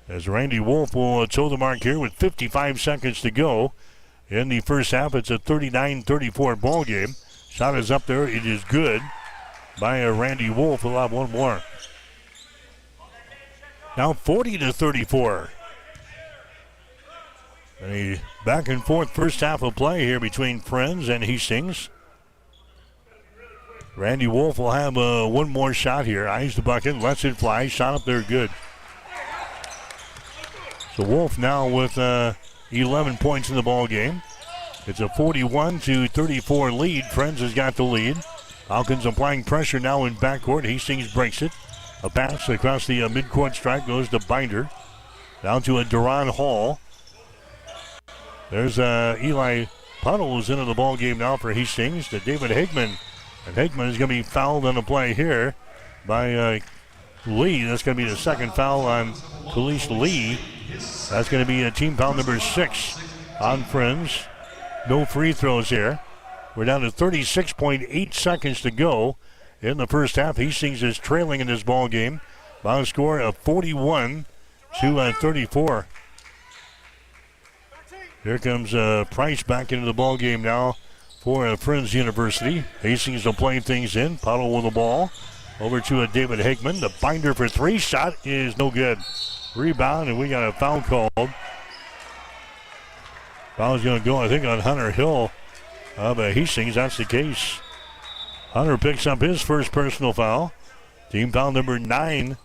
As Randy Wolf will toe the mark here with 55 seconds to go in the first half. It's a 39-34 ball game. Shot is up there. It is good by Randy Wolf. We'll have one more. Now 40-34. A back and forth first half of play here between Friends and Hastings. Randy Wolf will have one more shot here. Eyes the bucket, lets it fly. Shot up there, good. So Wolf now with 11 points in the ball game. It's a 41-34 lead. Friends has got the lead. Falcons applying pressure now in backcourt. Hastings breaks it. A pass across the midcourt stripe goes to Binder. Down to a Duran Hall. There's Eli Puddles into the ball game now for Hastings to David Higman. And Higman is going to be fouled on the play here by Lee. That's going to be the second foul on Khalees Lee. That's going to be team foul number 6 on Friends. No free throws here. We're down to 36.8 seconds to go in the first half. Hastings is trailing in this ball game by a score of 41-34. Here comes Price back into the ball game now for Friends University. Hastings will play things in. Puddle with the ball. Over to David Higman. The Binder for 3. Shot is no good. Rebound, and we got a foul called. Foul's going to go, I think, on Hunter Hill of Hastings. That's the case. Hunter picks up his first personal foul. Team foul number 9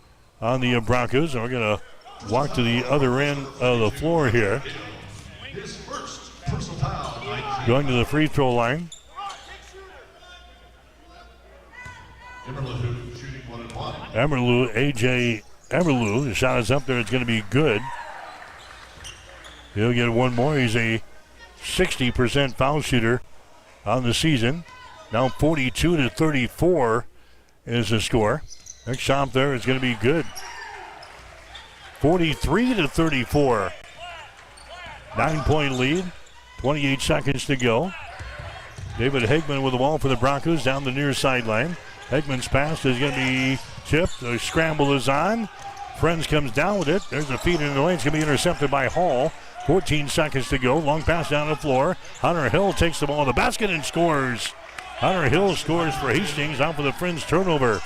on the Broncos. And we're going to walk to the other end of the floor here. Going to the free throw line. Emerlu, A.J. Emerlu, the shot is up there. It's going to be good. He'll get one more. He's a 60% foul shooter on the season. Now 42-34 is the score. Next shot there is going to be good. 43-34. 9-point lead. 28 seconds to go. David Higman with the ball for the Broncos down the near sideline. Higman's pass is going to be tipped. The scramble is on. Friends comes down with it. There's a feed in the lane. It's going to be intercepted by Hall. 14 seconds to go. Long pass down the floor. Hunter Hill takes the ball to the basket and scores. Hunter Hill scores for Hastings out for the Friends turnover.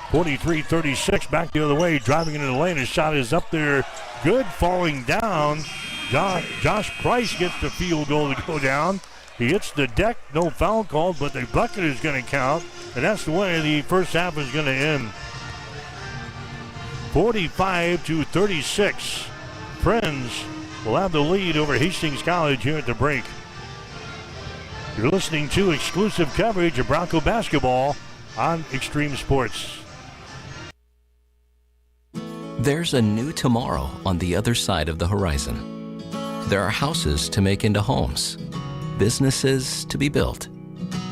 43-36. Back the other way. Driving into the lane. His shot is up there. Good. Falling down. Josh Price gets the field goal to go down. He hits the deck. No foul called, but the bucket is going to count. And that's the way the first half is going to end. 45-36. Friends will have the lead over Hastings College here at the break. You're listening to exclusive coverage of Bronco basketball on Extreme Sports. There's a new tomorrow on the other side of the horizon. There are houses to make into homes, businesses to be built,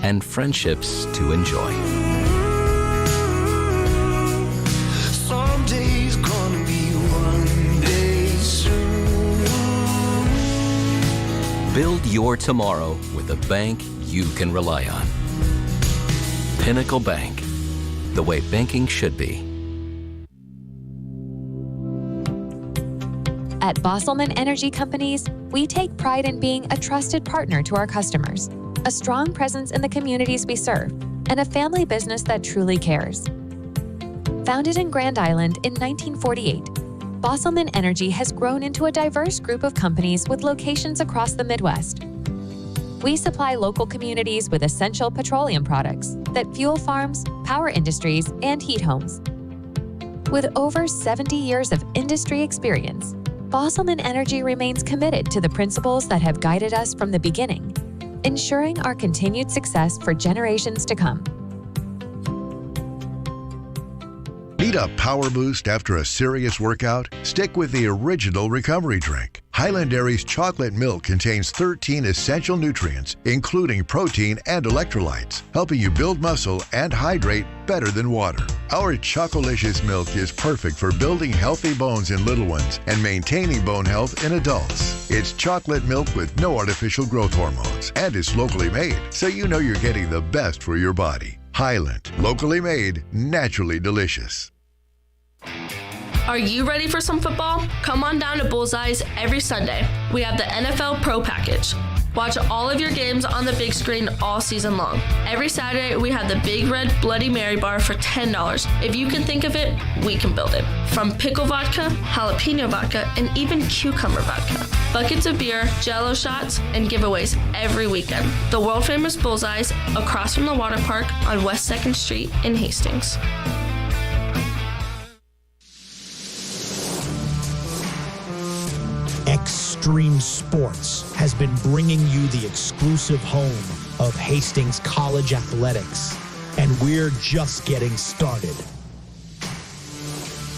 and friendships to enjoy. Someday's gonna be one day soon. Build your tomorrow with a bank you can rely on. Pinnacle Bank, the way banking should be. At Bosselman Energy Companies, we take pride in being a trusted partner to our customers, a strong presence in the communities we serve, and a family business that truly cares. Founded in Grand Island in 1948, Bosselman Energy has grown into a diverse group of companies with locations across the Midwest. We supply local communities with essential petroleum products that fuel farms, power industries, and heat homes. With over 70 years of industry experience, Bosselman Energy remains committed to the principles that have guided us from the beginning, ensuring our continued success for generations to come. Need a power boost after a serious workout? Stick with the original recovery drink. Highland Dairy's chocolate milk contains 13 essential nutrients, including protein and electrolytes, helping you build muscle and hydrate better than water. Our Chocolicious milk is perfect for building healthy bones in little ones and maintaining bone health in adults. It's chocolate milk with no artificial growth hormones and is locally made, so you know you're getting the best for your body. Highland, locally made, naturally delicious. Are you ready for some football? Come on down to Bullseyes every Sunday. We have the NFL Pro Package. Watch all of your games on the big screen all season long. Every Saturday, we have the Big Red Bloody Mary bar for $10. If you can think of it, we can build it. From pickle vodka, jalapeno vodka, and even cucumber vodka. Buckets of beer, Jell-O shots, and giveaways every weekend. The world-famous Bullseyes, across from the water park on West 2nd Street in Hastings. Extreme Sports has been bringing you the exclusive home of Hastings College Athletics, and we're just getting started.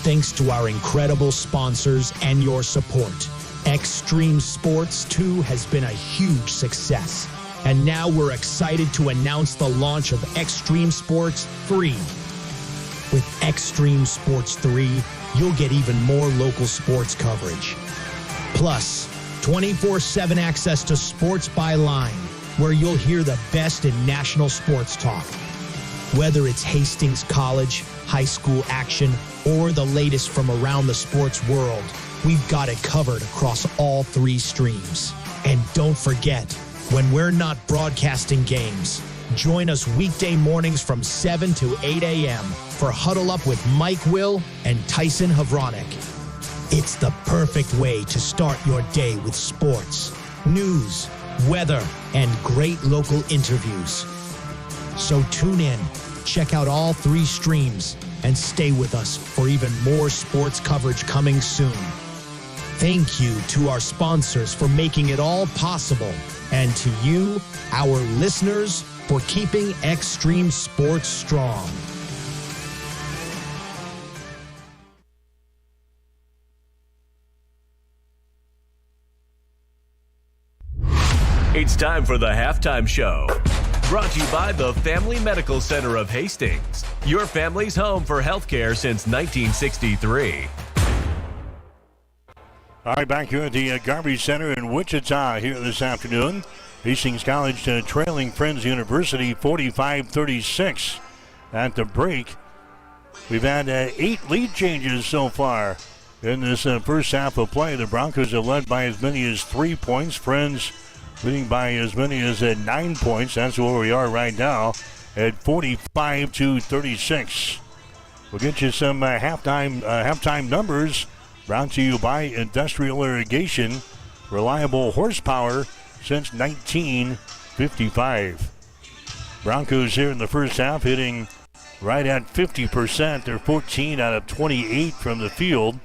Thanks to our incredible sponsors and your support, Extreme Sports 2 has been a huge success, and now we're excited to announce the launch of Extreme Sports 3. With Extreme Sports 3, you'll get even more local sports coverage. Plus, 24/7 access to Sports by Line, where you'll hear the best in national sports talk. Whether it's Hastings College, high school action, or the latest from around the sports world, we've got it covered across all 3 streams. And don't forget, when we're not broadcasting games, join us weekday mornings from 7 to 8 a.m. for Huddle Up with Mike Will and Tyson Havronik. It's the perfect way to start your day with sports, news, weather, and great local interviews. So tune in, check out all 3 streams, and stay with us for even more sports coverage coming soon. Thank you to our sponsors for making it all possible, and to you, our listeners, for keeping Extreme Sports strong. It's time for the Halftime Show. Brought to you by the Family Medical Center of Hastings. Your family's home for healthcare since 1963. All right, back here at the Garvey Center in Wichita here this afternoon. Hastings College trailing Friends University 45-36 at the break. We've had 8 lead changes so far in this first half of play. The Broncos have led by as many as 3 points. Friends leading by as many as 9 points. That's where we are right now at 45-36. We'll get you some halftime numbers brought to you by Industrial Irrigation. Reliable horsepower since 1955. Broncos here in the first half hitting right at 50%. They're 14 out of 28 from the field.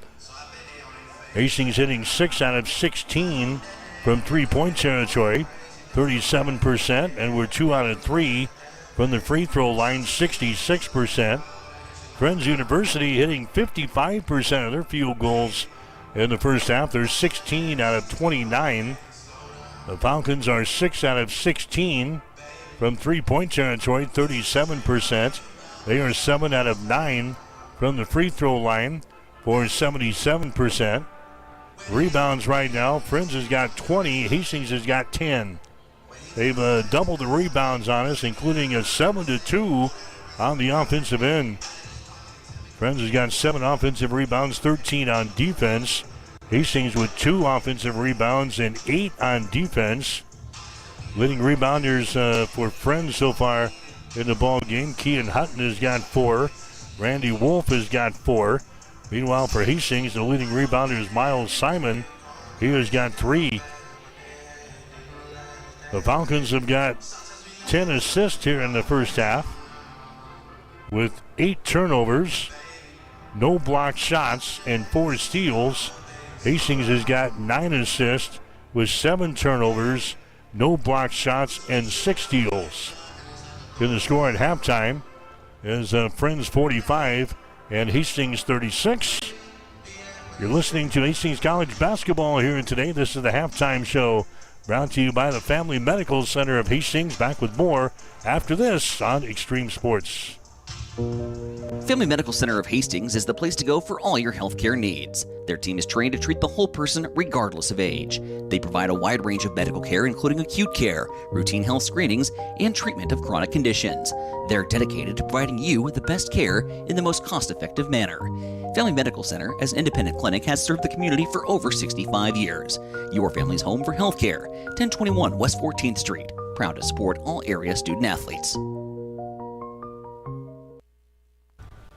Hastings hitting 6 out of 16 from three-point territory, 37%, and we're 2 out of 3 from the free throw line, 66%. Friends University hitting 55% of their field goals in the first half. They're 16 out of 29. The Falcons are 6 out of 16 from three-point territory, 37%. They are 7 out of 9 from the free throw line for 77%. Rebounds right now, Friends has got 20, Hastings has got 10. They've doubled the rebounds on us, including a 7-2 on the offensive end. Friends has got 7 offensive rebounds, 13 on defense. Hastings with 2 offensive rebounds and 8 on defense. Leading rebounders for Friends so far in the ball game. Kean Hutton has got 4. Randy Wolf has got 4. Meanwhile, for Hastings, the leading rebounder is Miles Simon. He has got 3. The Falcons have got 10 assists here in the first half with 8 turnovers, no blocked shots, and 4 steals. Hastings has got 9 assists with 7 turnovers, no blocked shots, and 6 steals. In the score at halftime is Friends 45 and Hastings 36. You're listening to Hastings College basketball here today. This is the Halftime Show brought to you by the Family Medical Center of Hastings. Back with more after this on Extreme Sports. Family Medical Center of Hastings is the place to go for all your healthcare needs. Their team is trained to treat the whole person regardless of age. They provide a wide range of medical care, including acute care, routine health screenings, and treatment of chronic conditions. They're dedicated to providing you with the best care in the most cost-effective manner. Family Medical Center, as an independent clinic, has served the community for over 65 years. Your family's home for healthcare. 1021 West 14th Street. Proud to support all area student-athletes.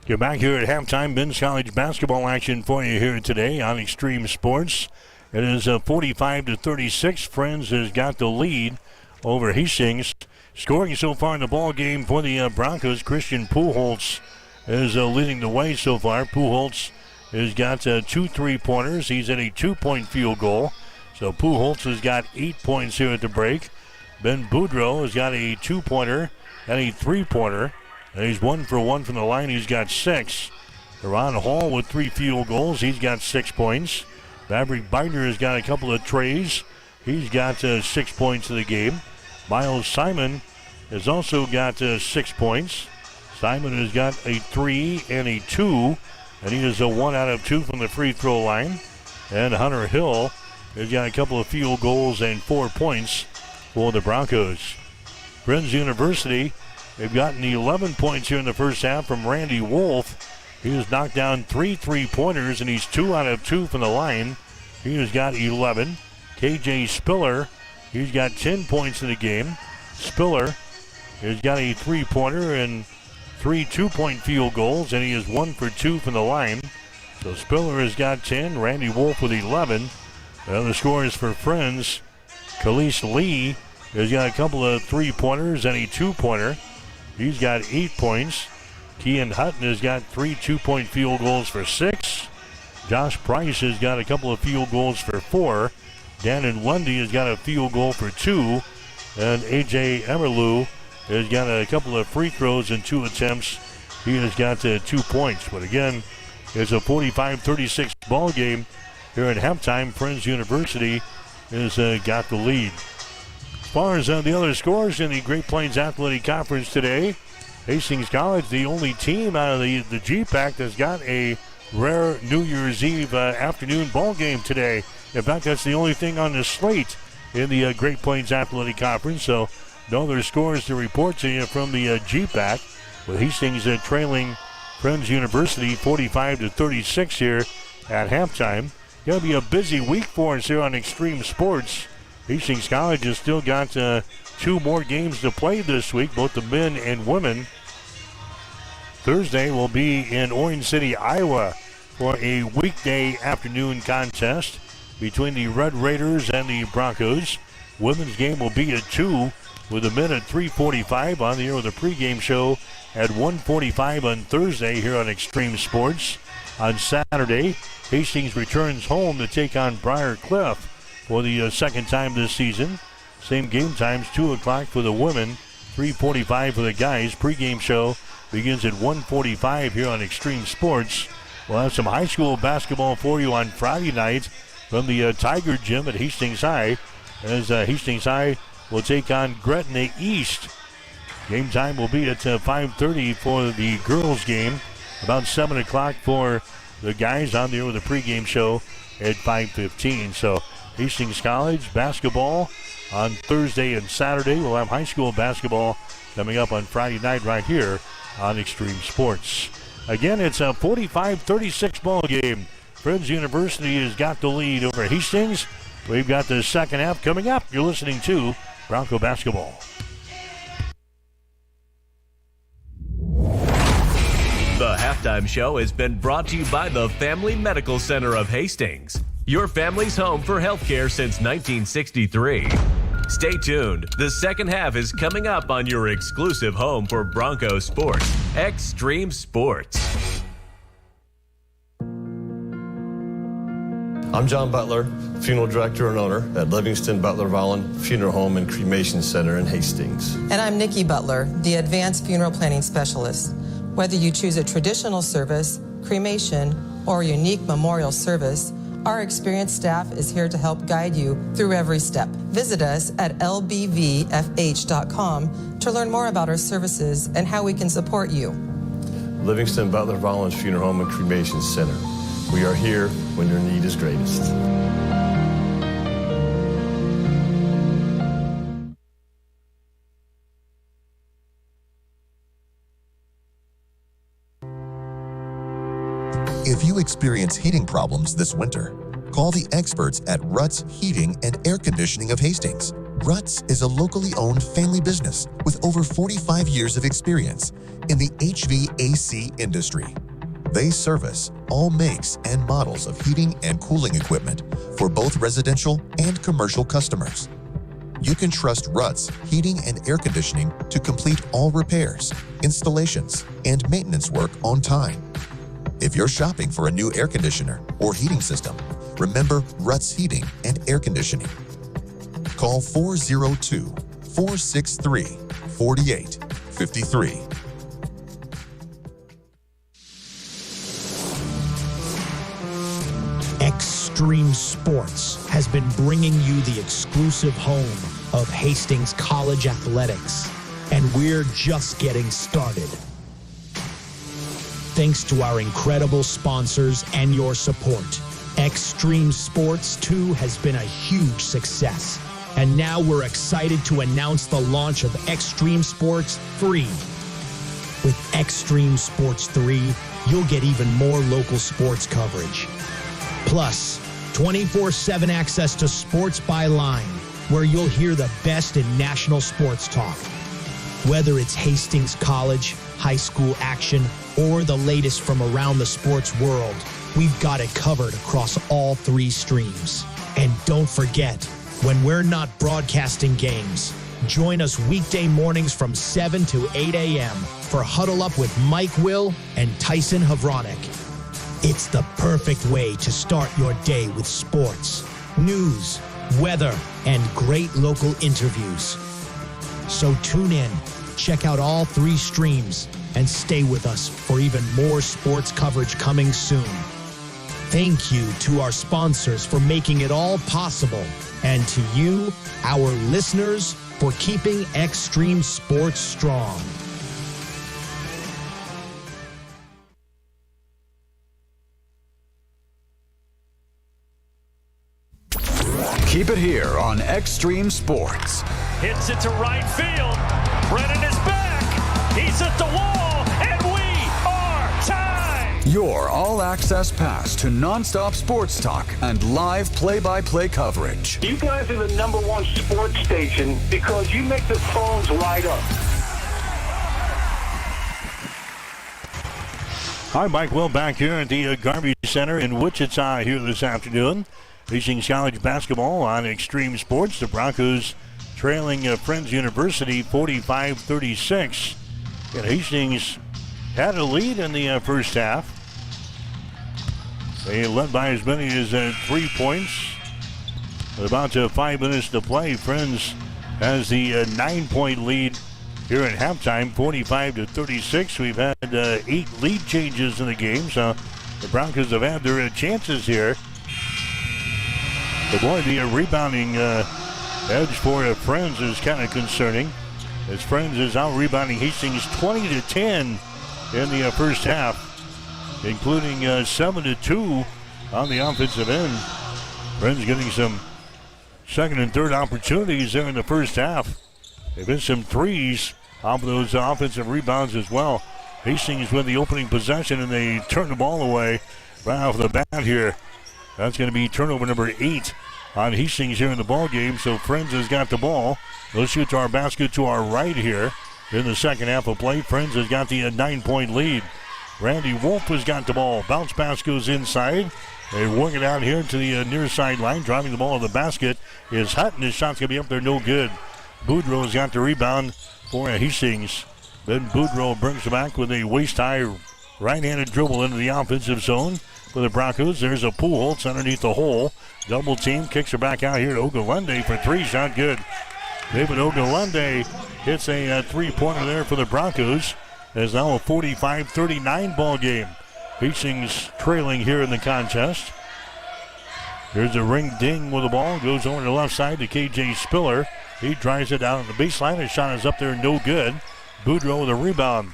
You're back here at halftime. Men's college basketball action for you here today on Extreme Sports. It is 45-36. Friends has got the lead over Hastings. Scoring so far in the ball game for the Broncos, Christian Pujols is leading the way so far. Pujols has got 2 3-pointers. He's at a 2-point field goal. So Pujols has got 8 points here at the break. Ben Boudreau has got a 2-pointer and a 3-pointer. And he's 1 for 1 from the line. He's got 6. Ron Hall with 3 field goals. He's got 6 points. Maverick Binder has got a couple of trays. He's got 6 points in the game. Miles Simon has also got 6 points. Simon has got a 3 and a 2. And he is a 1 out of 2 from the free throw line. And Hunter Hill has got a couple of field goals and 4 points for the Broncos. Friends University, they've gotten 11 points here in the first half from Randy Wolf. He has knocked down 3 3-pointers, and he's 2 out of 2 from the line. He has got 11. KJ Spiller, he's got 10 points in the game. Spiller has got a 3-pointer and 3 2-point field goals, and he is 1 for 2 from the line. So Spiller has got 10. Randy Wolf with 11. The other scorers for Friends, Khalees Lee has got a couple of 3-pointers and a 2-pointer. He's got 8 points. Kean Hutton has got 3 2-point field goals for 6. Josh Price has got a couple of field goals for 4. Dannon Lundy has got a field goal for 2. And A.J. Emerlu has got a couple of free throws and 2 attempts. He has got 2 points. But again, it's a 45-36 ball game here at halftime. Friends University has got the lead. As far as the other scores in the Great Plains Athletic Conference today, Hastings College, the only team out of the GPAC that's got a rare New Year's Eve afternoon ball game today. In fact, that's the only thing on the slate in the Great Plains Athletic Conference. So no other scores to report to you from the GPAC, with Hastings trailing Friends University 45-36 here at halftime. Going to be a busy week for us here on Extreme Sports. Hastings College has still got 2 more games to play this week, both the men and women. Thursday will be in Orange City, Iowa, for a weekday afternoon contest between the Red Raiders and the Broncos. Women's game will be at 2, with the men at 3:45 on the air with a pregame show at 1:45 on Thursday here on Extreme Sports. On Saturday, Hastings returns home to take on Briar Cliff for the second time this season. Same game times, 2 o'clock for the women, 3:45 for the guys. Pregame show begins at 1:45 here on Extreme Sports. We'll have some high school basketball for you on Friday night from the Tiger Gym at Hastings High, as Hastings High will take on Gretna East. Game time will be at 5:30 for the girls game, about 7 o'clock for the guys on there with a pregame show at 5:15. So Hastings College basketball on Thursday and Saturday. We'll have high school basketball coming up on Friday night right here on Extreme Sports. Again, it's a 45-36 ball game. Friends University has got the lead over Hastings. We've got the second half coming up. You're listening to Bronco Basketball. The halftime show has been brought to you by the Family Medical Center of Hastings, your family's home for healthcare since 1963. Stay tuned. The second half is coming up on your exclusive home for Bronco sports, Extreme Sports. I'm John Butler, funeral director and owner at Livingston Butler Volland Funeral Home and Cremation Center in Hastings. And I'm Nikki Butler, the advanced funeral planning specialist. Whether you choose a traditional service, cremation, or a unique memorial service, our experienced staff is here to help guide you through every step. Visit us at lbvfh.com to learn more about our services and how we can support you. Livingston Butler Volunteer Funeral Home and Cremation Center. We are here when your need is greatest. If you experience heating problems this winter, call the experts at Ruts Heating and Air Conditioning of Hastings. Ruts is a locally owned family business with over 45 years of experience in the HVAC industry. They service all makes and models of heating and cooling equipment for both residential and commercial customers. You can trust Ruts Heating and Air Conditioning to complete all repairs, installations, and maintenance work on time. If you're shopping for a new air conditioner or heating system, remember Ruts Heating and Air Conditioning. Call 402-463-4853. Extreme Sports has been bringing you the exclusive home of Hastings College Athletics, and we're just getting started. Thanks to our incredible sponsors and your support, Extreme Sports 2 has been a huge success. And now we're excited to announce the launch of Extreme Sports 3. With Extreme Sports 3, you'll get even more local sports coverage. Plus, 24/7 access to Sports by Line, where you'll hear the best in national sports talk. Whether it's Hastings College, high school action, or the latest from around the sports world, we've got it covered across all 3 streams. And don't forget, when we're not broadcasting games, join us weekday mornings from 7 to 8 a.m. for Huddle Up with Mike Will and Tyson Havronik. It's the perfect way to start your day with sports, news, weather, and great local interviews. So tune in, check out all 3 streams, and stay with us for even more sports coverage coming soon. Thank you to our sponsors for making it all possible, and to you, our listeners, for keeping Extreme Sports strong. Keep it here on Extreme Sports. Hits it to right field. Brennan is back. He's at the wall, and we are tied. Your all-access pass to nonstop sports talk and live play-by-play coverage. You guys are the #1 sports station because you make the phones light up. Hi, Mike Will back here at the Garvey Center in Wichita here this afternoon. Hastings College basketball on Extreme Sports. The Broncos trailing Friends University 45-36. And Hastings had a lead in the first half. They led by as many as 3 points. With about 5 minutes to play, Friends has the 9-point lead here at halftime, 45-36. We've had 8 lead changes in the game, so the Broncos have had their chances here. But boy, the rebounding edge for Friends is kind of concerning, as Friends is out rebounding Hastings 20-10 in the first half, including 7-2 on the offensive end. Friends getting some second and third opportunities there in the first half. They've hit some threes off of those offensive rebounds as well. Hastings with the opening possession, and they turn the ball away right off the bat here. That's going to be turnover number 8 on Hastings here in the ball game. So Friends has got the ball. They'll shoot to our basket to our right here in the second half of play. Friends has got the 9-point lead. Randy Wolf has got the ball. Bounce pass goes inside. They work it out here to the near sideline. Driving the ball to the basket is Hutton. His shot's going to be up there, no good. Boudreau's got the rebound for Hastings. Then Boudreau brings it back with a waist-high right-handed dribble into the offensive zone for the Broncos. There's a Pujols underneath the hole. Double team, kicks her back out here to Ogunlende for 3. Shot good. David Ogunlende hits a 3-pointer there for the Broncos. It's now a 45-39 ball game. Hastings trailing here in the contest. Here's a ring ding with the ball. Goes over to the left side to KJ Spiller. He drives it down the baseline. His shot is up there, no good. Boudreau with a rebound.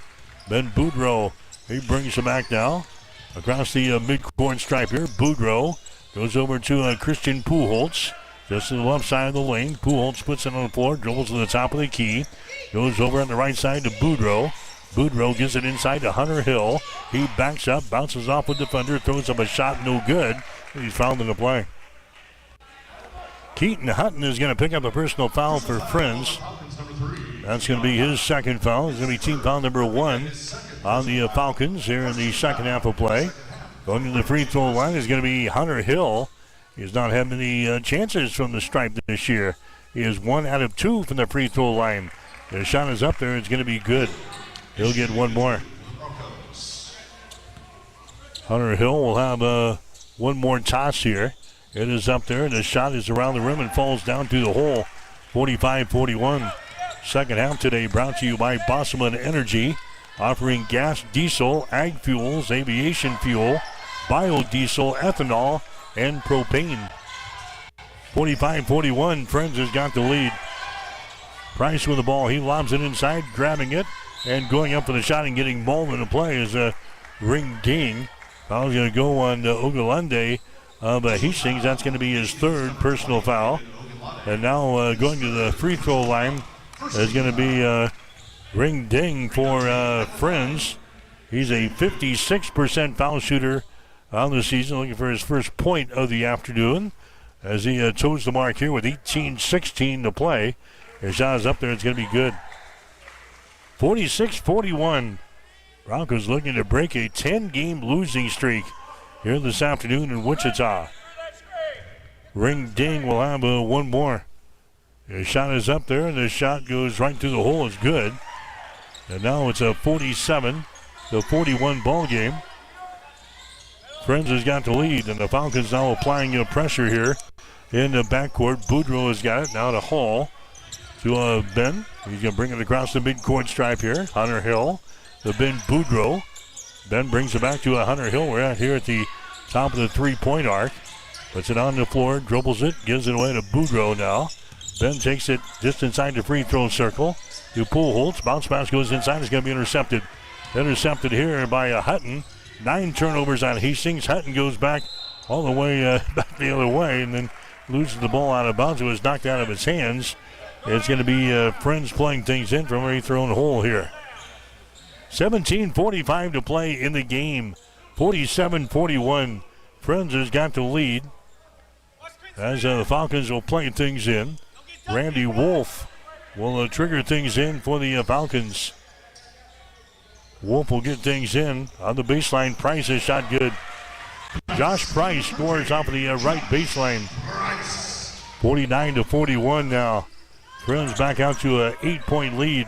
Then Boudreau He brings him back now across the midcourt stripe here. Boudreau goes over to Christian Pujols. Just to the left side of the lane. Pujols puts it on the floor, dribbles to the top of the key. Goes over on the right side to Boudreau. Boudreau gives it inside to Hunter Hill. He backs up, bounces off a defender, throws up a shot, no good. He's fouled in the play. Keaton Hutton is going to pick up a personal foul for Friends. That's going to be his second foul. It's going to be team foul number 1 on the Falcons here in the second half of play. Going to the free throw line is going to be Hunter Hill. He's not had many chances from the stripe this year. He is 1 out of 2 from the free throw line. The shot is up there. It's going to be good. He'll get one more. Hunter Hill will have one more toss here. It is up there, and the shot is around the rim and falls down to the hole. 45-41. Second half today brought to you by Bosselman Energy, offering gas, diesel, ag fuels, aviation fuel, biodiesel, ethanol, and propane. 45-41, Friends has got the lead. Price with the ball. He lobs it inside, grabbing it, and going up for the shot and getting mauled in the play is Ring Ding. Foul's going to go on Ogunlade of Hastings. That's going to be his third personal foul. And now going to the free throw line is going to be Ring Ding for Friends. He's a 56% foul shooter on the season, looking for his first point of the afternoon as he toes the mark here with 18-16 to play. His shot is up there. It's going to be good. 46-41. Broncos looking to break a 10-game losing streak here this afternoon in Wichita. Ring Ding will have one more. His shot is up there, and the shot goes right through the hole. It's good. And now it's a 47-41 ball game. Friends has got the lead, and the Falcons now applying pressure here in the backcourt. Boudreau has got it now to Hall. To Ben. He's going to bring it across the midcourt stripe here. Hunter Hill. The Ben Boudreau. Ben brings it back to Hunter Hill. We're out here at the top of the three-point arc. Puts it on the floor, dribbles it, gives it away to Boudreau now. Ben takes it just inside the free throw circle. To Pujols. Bounce pass goes inside. It's going to be intercepted. Intercepted here by Hutton. 9 turnovers on Hastings. Hutton goes back all the way back the other way and then loses the ball out of bounds. It was knocked out of his hands. It's going to be Friends playing things in from a thrown hole here. 17:45 to play in the game. 47-41. Friends has got the lead as the Falcons will play things in. Randy Wolf will trigger things in for the Falcons. Wolf will get things in on the baseline. Price is shot good. Josh Price scores off of the right baseline. 49-41 now. Friends back out to an 8-point lead.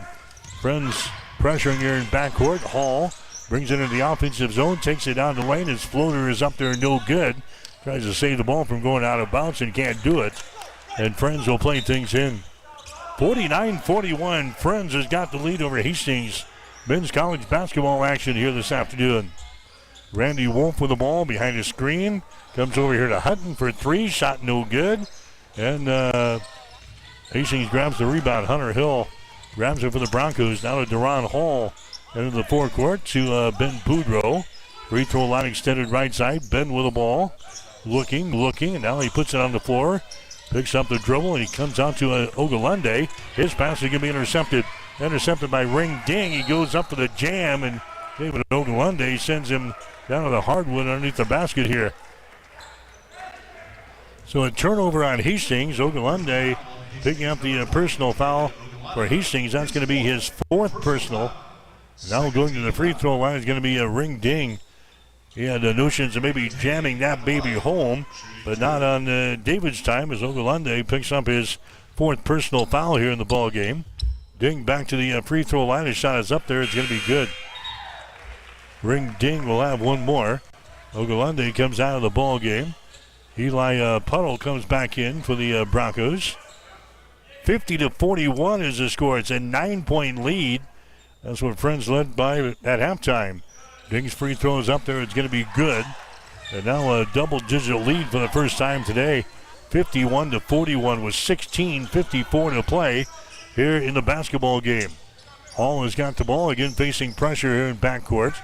Friends pressuring here in backcourt. Hall brings it into the offensive zone, takes it down the lane. His floater is up there, no good. Tries to save the ball from going out of bounds and can't do it. And Friends will play things in. 49-41. Friends has got the lead over Hastings. Men's college basketball action here this afternoon. Randy Wolf with the ball behind the screen. Comes over here to Hutton for 3. Shot no good. And Hastings grabs the rebound. Hunter Hill grabs it for the Broncos. Now to Deron Hall into the forecourt to Ben Boudreau. Free throw line extended right side. Ben with the ball. Looking, and now he puts it on the floor. Picks up the dribble, and he comes out to Ogunlade. His pass is going to be intercepted. Intercepted by Ring Ding. He goes up for the jam, and David Ogunlade sends him down to the hardwood underneath the basket here. So a turnover on Hastings. Ogunlade picking up the personal foul for Hastings. That's going to be his 4th personal. Now going to the free throw line is going to be a Ring Ding. He had notions of maybe jamming that baby home, but not on David's time as Ogunlade picks up his 4th personal foul here in the ball game. Ding back to the free throw line. His shot is up there. It's going to be good. Ring Ding will have one more. Ogunlade comes out of the ball game. Eli Puddle comes back in for the Broncos. 50-41 is the score. It's a 9-point lead. That's what Friends led by at halftime. Ding's free throw is up there. It's going to be good. And now a double-digit lead for the first time today. 51-41 with 16:54 to play here in the basketball game. Hall has got the ball again, facing pressure here in backcourt.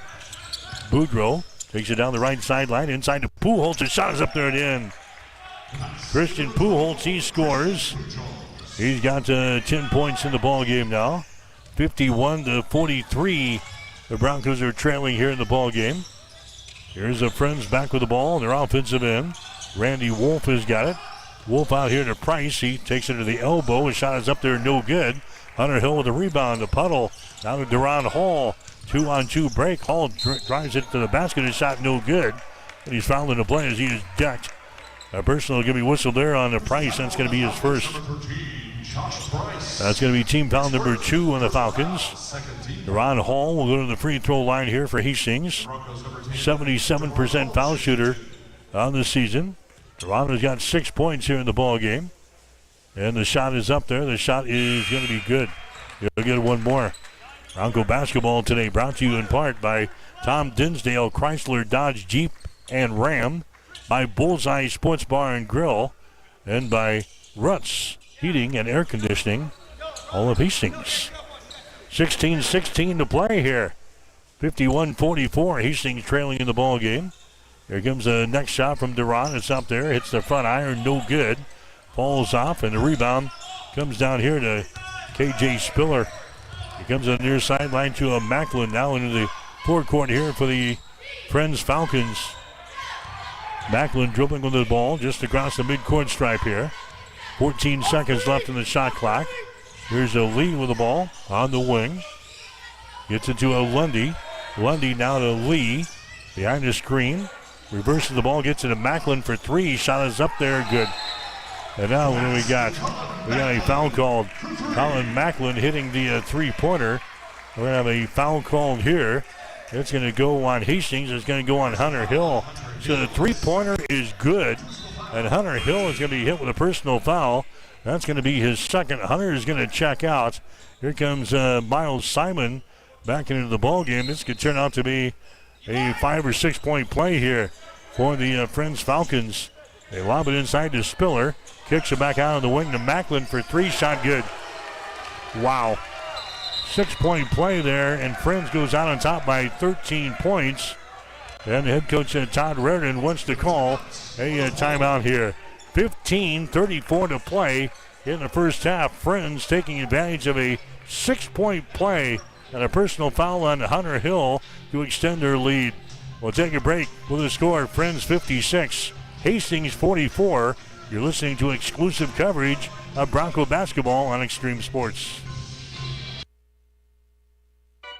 Boudreaux takes it down the right sideline, inside to Pujols. The shot is up there and in. Christian Pujols, he scores. He's got 10 points in the ball game now. 51-43. The Broncos are trailing here in the ball game. Here's the Friends back with the ball on their offensive end. Randy Wolf has got it. Wolf out here to Price. He takes it to the elbow. His shot is up there, no good. Hunter Hill with a rebound. The puddle down to Deron Hall. 2-on-2 break. Hall drives it to the basket. His shot no good. And he's fouled in the play as he is decked. A personal going to be whistled there on the Price. That's going to be his first. That's going to be team foul number 2 on the Falcons. Deron Hall will go to the free throw line here for Hastings. 77% foul shooter on the season. Deron has got 6 points here in the ball game. And the shot is up there. The shot is going to be good. He'll get one more. Bronco basketball today brought to you in part by Tom Dinsdale, Chrysler, Dodge, Jeep, and Ram. By Bullseye Sports Bar and Grill. And by Ruts Heating and Air Conditioning. All of Hastings. 16-16 to play here. 51-44. Hastings trailing in the ball game. Here comes the next shot from Deron. It's up there. Hits the front iron. No good. Falls off. And the rebound comes down here to KJ Spiller. He comes on the near sideline to Macklin. Now into the forecourt here for the Friends Falcons. Macklin dribbling with the ball just across the midcourt stripe here. 14 seconds left in the shot clock. Here's a Lee with the ball on the wing. Gets it to a Lundy. Lundy now to Lee. Behind the screen. Reverses the ball. Gets it to Macklin for 3. Shot is up there. Good. And now what do we got? We got a foul called. Colin Macklin hitting the three-pointer. We're going to have a foul called here. It's going to go on Hastings. It's going to go on Hunter Hill. So the three-pointer is good. And Hunter Hill is going to be hit with a personal foul. That's going to be his second. Hunter is going to check out. Here comes Miles Simon back into the ball game. This could turn out to be a 5 or 6 point play here for the Friends Falcons. They lob it inside to Spiller. Kicks it back out on the wing to Macklin for 3. Shot good. Wow. 6 point play there, and Friends goes out on top by 13 points. And head coach Todd Reardon wants to call a timeout here. 15:34 to play in the first half. Friends taking advantage of a 6 point play and a personal foul on Hunter Hill to extend their lead. We'll take a break with the score. Friends 56, Hastings 44. You're listening to exclusive coverage of Bronco basketball on Extreme Sports.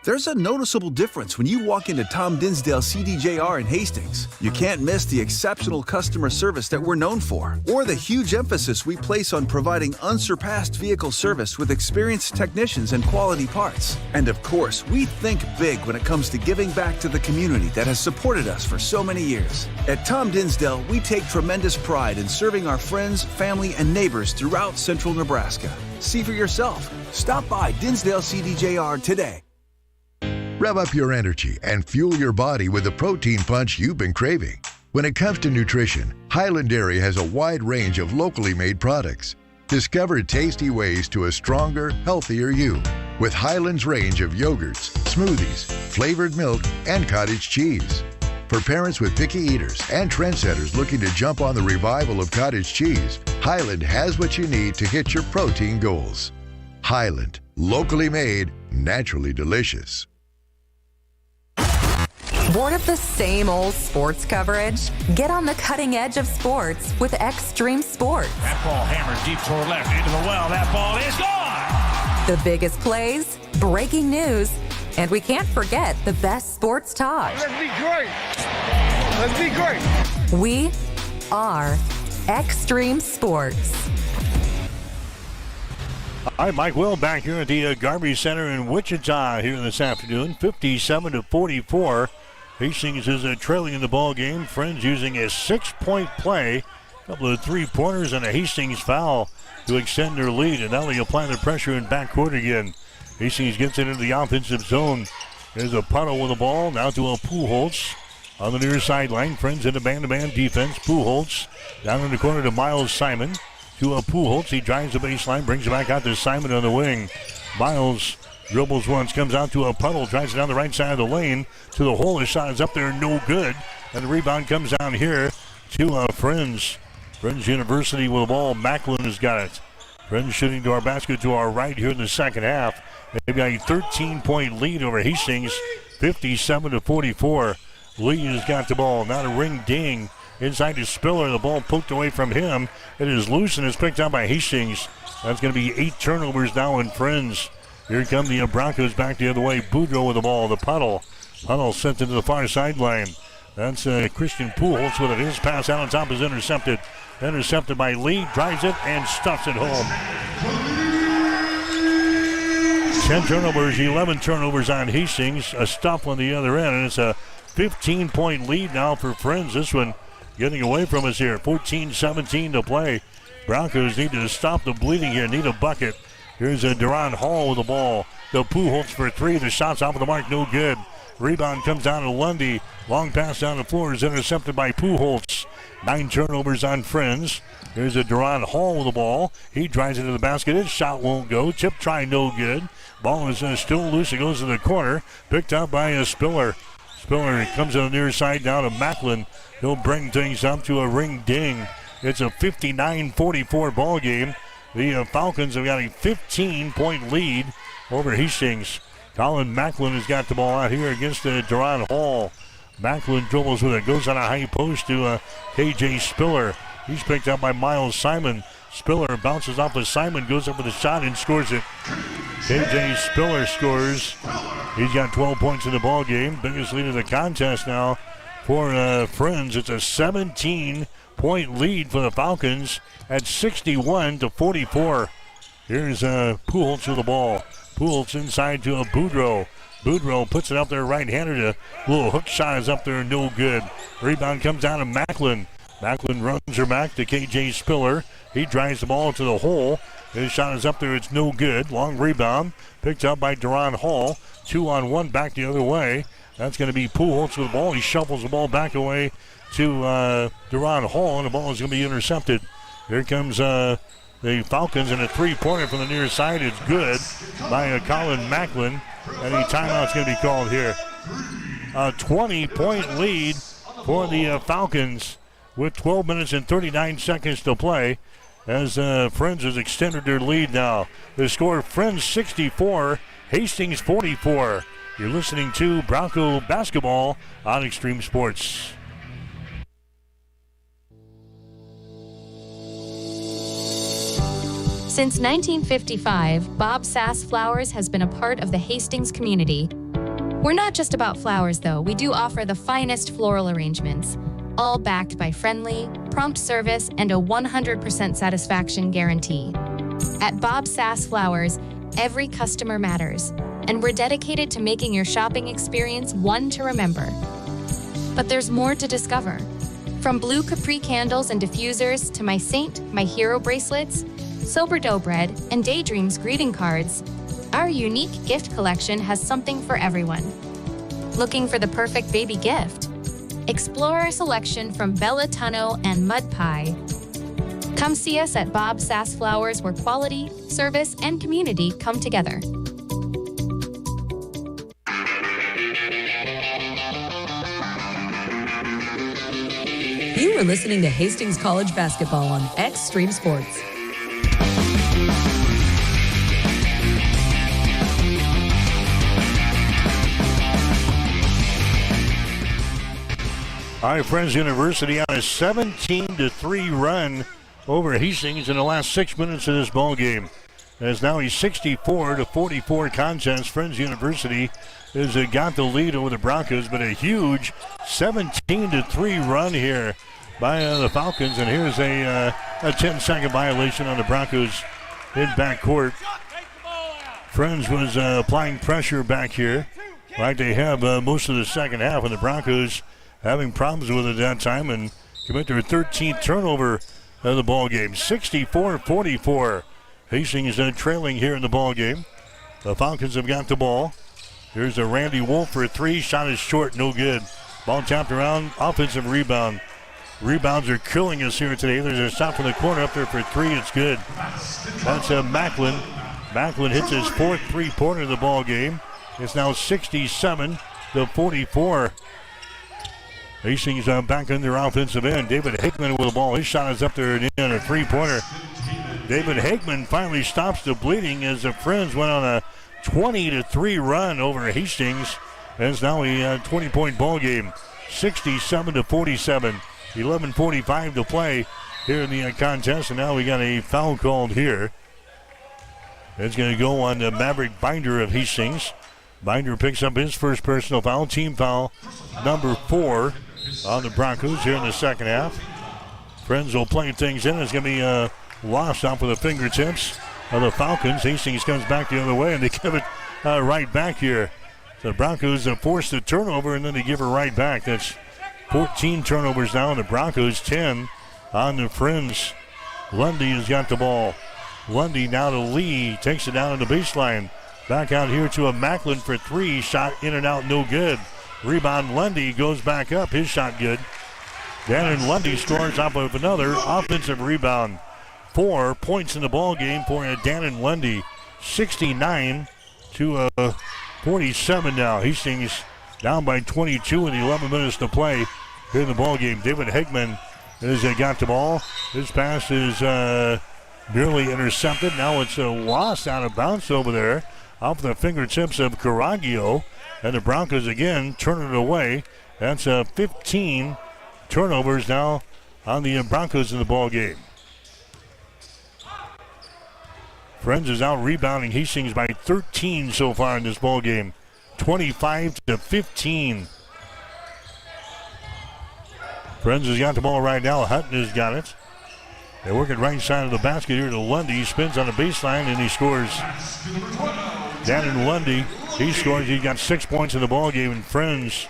There's a noticeable difference when you walk into Tom Dinsdale CDJR in Hastings. You can't miss the exceptional customer service that we're known for, or the huge emphasis we place on providing unsurpassed vehicle service with experienced technicians and quality parts. And of course, we think big when it comes to giving back to the community that has supported us for so many years. At Tom Dinsdale, we take tremendous pride in serving our friends, family, and neighbors throughout central Nebraska. See for yourself. Stop by Dinsdale CDJR today. Rev up your energy and fuel your body with the protein punch you've been craving. When it comes to nutrition, Highland Dairy has a wide range of locally made products. Discover tasty ways to a stronger, healthier you with Highland's range of yogurts, smoothies, flavored milk, and cottage cheese. For parents with picky eaters and trendsetters looking to jump on the revival of cottage cheese, Highland has what you need to hit your protein goals. Highland, locally made, naturally delicious. Bored of the same old sports coverage? Get on the cutting edge of sports with Extreme Sports. That ball hammered deep toward left into the well. That ball is gone. The biggest plays, breaking news, and we can't forget the best sports talk. Let's be great. Let's be great. We are Extreme Sports. Hi, Mike Will back here at the Garvey Center in Wichita here this afternoon. 57-44. Hastings is trailing in the ball game. Friends using a 6 point play. A couple of three-pointers and a Hastings foul to extend their lead. And now they apply the pressure in backcourt again. Hastings gets it into the offensive zone. There's a Puddle with the ball. Now to a Pujols on the near sideline. Friends in a man-to-man defense. Pujols down in the corner to Miles Simon. To a Pujols. He drives the baseline, brings it back out to Simon on the wing. Miles Dribbles once, comes out to a puddle, drives it down the right side of the lane to the hole. His shot is up there, no good. And the rebound comes down here to Friends. Friends University with the ball. Macklin has got it. Friends shooting to our basket to our right here in the second half. They've got a 13-point lead over Hastings, 57-44. Lee has got the ball. Now a ring ding inside to Spiller. The ball poked away from him. It is loose and is picked up by Hastings. That's going to be 8 turnovers now in Friends. Here come the Broncos back the other way. Boudreaux with the ball. The Puddle. Puddle sent it to the far sideline. That's Christian Pujols with it. His pass out on top is intercepted. Intercepted by Lee. Drives it and stuffs it home. 10 turnovers, 11 turnovers on Hastings. A stuff on the other end. And it's a 15-point lead now for Friends. This one getting away from us here. 14-17 to play. Broncos need to stop the bleeding here. Need a bucket. Here's a Duran Hall with the ball. The Pujols for 3. The shot's off of the mark. No good. Rebound comes down to Lundy. Long pass down the floor is intercepted by Pujols. 9 turnovers on Friends. Here's a Duran Hall with the ball. He drives into the basket. His shot won't go. Tip try no good. Ball is still loose. It goes to the corner. Picked up by Spiller. Spiller comes on the near side down to Macklin. He'll bring things up to a ring ding. It's a 59-44 ball game. The Falcons have got a 15-point lead over Hastings. Colin Macklin has got the ball out here against Duran Hall. Macklin dribbles with it, goes on a high post to KJ Spiller. He's picked up by Miles Simon. Spiller bounces off of Simon, goes up with a shot and scores it. KJ Spiller scores. He's got 12 points in the ball game. Biggest lead of the contest now for Friends. It's a 17-point lead for the Falcons at 61-44. Here's Pujols with the ball. Pujols inside to a Boudreaux. Boudreaux puts it up there right-handed. A little hook shot is up there, no good. Rebound comes down to Macklin. Macklin runs her back to KJ Spiller. He drives the ball to the hole. His shot is up there, it's no good. Long rebound picked up by Duran Hall. 2-on-1 back the other way. That's going to be Pujols with the ball. He shuffles the ball back away to Duran Hall, and the ball is going to be intercepted. Here comes the Falcons, and a three-pointer from the near side is good by Colin Macklin. And a timeout's going to be called here. A 20-point lead for the Falcons with 12 minutes and 39 seconds to play as Friends has extended their lead now. The score, Friends 64, Hastings 44. You're listening to Bronco Basketball on Extreme Sports. Since 1955, Bob Sass Flowers has been a part of the Hastings community. We're not just about flowers, though. We do offer the finest floral arrangements, all backed by friendly, prompt service and a 100% satisfaction guarantee. At Bob Sass Flowers, every customer matters, and we're dedicated to making your shopping experience one to remember. But there's more to discover. From blue Capri candles and diffusers to my Saint, my Hero bracelets, Sober Dough Bread, and Daydreams greeting cards, our unique gift collection has something for everyone. Looking for the perfect baby gift? Explore our selection from Bella Tunnel and Mud Pie. Come see us at Bob Sass Flowers, where quality, service, and community come together. You are listening to Hastings College Basketball on Extreme Sports. All right, Friends University on a 17-3 run over Hastings in the last 6 minutes of this ball game. As now a 64-44 contest. Friends University has got the lead over the Broncos, but a huge 17-3 run here by the Falcons. And here's a 10-second violation on the Broncos in backcourt. Friends was applying pressure back here, like they have most of the second half, and the Broncos having problems with it at that time and commit their 13th turnover of the ball game. 64-44. Hastings trailing here in the ball game. The Falcons have got the ball. Here's a Randy Wolf for a 3. Shot is short, no good. Ball tapped around, offensive rebound. Rebounds are killing us here today. There's a shot from the corner up there for 3. It's good. That's Macklin. Macklin hits his fourth three-pointer of the ball game. It's now 67-44. Hastings back in their offensive end. David Hickman with the ball. His shot is up there and in, a three-pointer. David Hickman finally stops the bleeding as the Friends went on a 20-3 run over Hastings. And it's now a 20-point ball game. 67-47. 11:45 to play here in the contest. And now we got a foul called here. It's going to go on the Maverick Binder of Hastings. Binder picks up his first personal foul. Team foul number 4 on the Broncos here in the second half. Friends will play things in. It's going to be lost off of the fingertips of the Falcons. Hastings comes back the other way, and they give it right back here. So the Broncos force the turnover, and then they give it right back. That's 14 turnovers now on the Broncos, 10 on the Friends. Lundy has got the ball. Lundy now to Lee. Takes it down on the baseline. Back out here to a Macklin for 3. Shot in and out, no good. Rebound, Lundy goes back up. His shot good. Dannon Lundy scores off of another offensive rebound. 4 points in the ball game for Dannon Lundy. 69-47 now. Hastings down by 22 with 11 minutes to play here in the ball game. David Hickman has got the ball. His pass is nearly intercepted. Now it's lost out of bounds over there off the fingertips of Caraglio. And the Broncos again turn it away. That's 15 turnovers now on the Broncos in the ball game. Friends is out rebounding Hastings by 13 so far in this ball game. 25-15. Friends has got the ball right now. Hutton has got it. They work it right side of the basket here to Lundy. He spins on the baseline and he scores. Dannon Lundy, he scores. He's got 6 points in the ball game. And Friends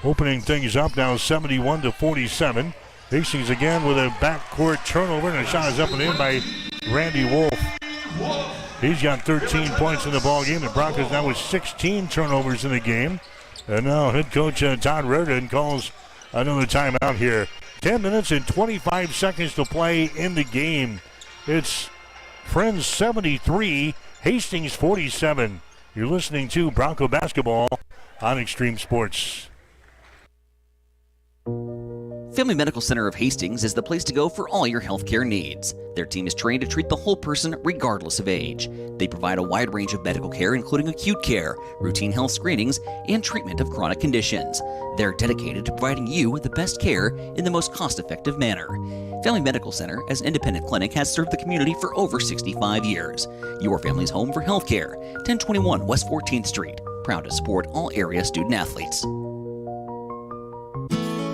opening things up now 71-47. Hastings again with a backcourt turnover, and a shot is up and in by Randy Wolf. He's got 13 points in the ball game. The Broncos now with 16 turnovers in the game. And now head coach Todd Reardon calls another timeout here. 10 minutes and 25 seconds to play in the game. It's Friends 73, Hastings 47. You're listening to Bronco Basketball on Extreme Sports. Family Medical Center of Hastings is the place to go for all your healthcare needs. Their team is trained to treat the whole person regardless of age. They provide a wide range of medical care, including acute care, routine health screenings, and treatment of chronic conditions. They're dedicated to providing you with the best care in the most cost-effective manner. Family Medical Center, as an independent clinic, has served the community for over 65 years. Your family's home for healthcare. 1021 West 14th Street. Proud to support all area student athletes.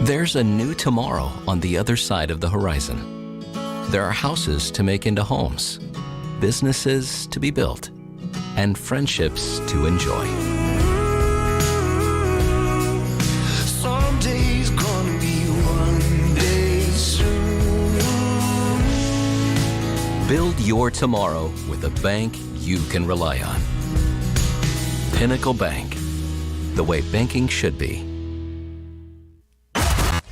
There's a new tomorrow on the other side of the horizon. There are houses to make into homes, businesses to be built, and friendships to enjoy. Someday's gonna be one day soon. Build your tomorrow with a bank you can rely on. Pinnacle Bank, the way banking should be.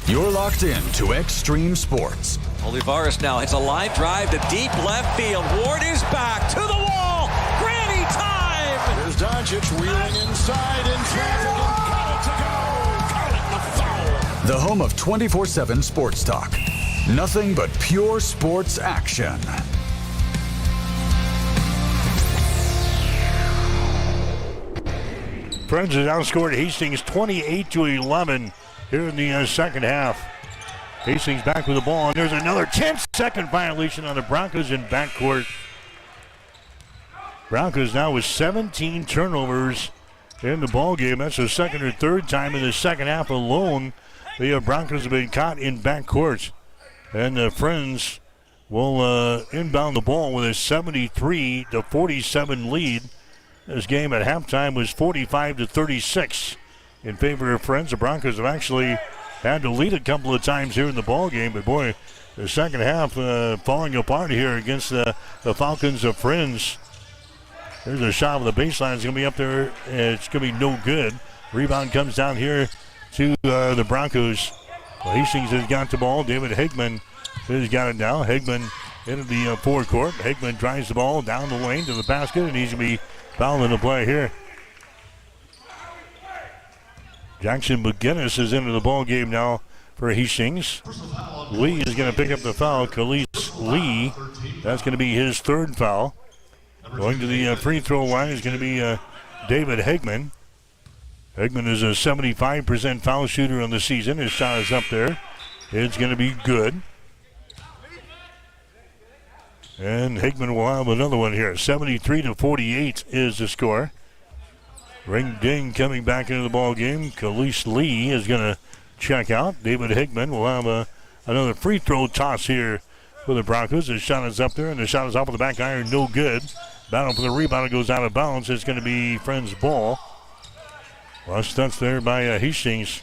You're locked in to Extreme Sports. Olivares now hits a line drive to deep left field. Ward is back to the wall. Granny time! Here's Doncic wheeling inside in traffic and got it to go. Call it the foul. The home of 24/7 Sports Talk. Nothing but pure sports action. Friends has outscored Hastings 28-11 here in the second half. Hastings back with the ball, and there's another 10-second violation on the Broncos in backcourt. Broncos now with 17 turnovers in the ball game. That's the second or third time in the second half alone the Broncos have been caught in backcourt. And the Friends will inbound the ball with a 73-47 lead. This game at halftime was 45-36 in favor of Friends. The Broncos have actually had to lead a couple of times here in the ball game, but boy, the second half falling apart here against the Falcons of Friends. There's a shot with the baseline. It's going to be up there. It's going to be no good. Rebound comes down here to the Broncos. Well, Hastings has got the ball. David Hickman has got it now. Hickman into the forecourt. Hickman drives the ball down the lane to the basket, and he's going to be fouled in the play here. Jackson McGinnis is into the ball game now for Hastings. Lee is going to pick up the foul. Khalees Lee, that's going to be his third foul. Going to the free throw line is going to be David Hegman. Hegman is a 75% foul shooter on the season. His shot is up there. It's going to be good. And Hegman will have another one here. 73-48 is the score. Ring ding coming back into the ball game. Khalees Lee is going to check out. David Hegman will have another free throw toss here for the Broncos. His shot is up there, and the shot is off of the back iron. No good. Battle for the rebound. It goes out of bounds. It's going to be Friends' ball. Lost touch there by Hastings.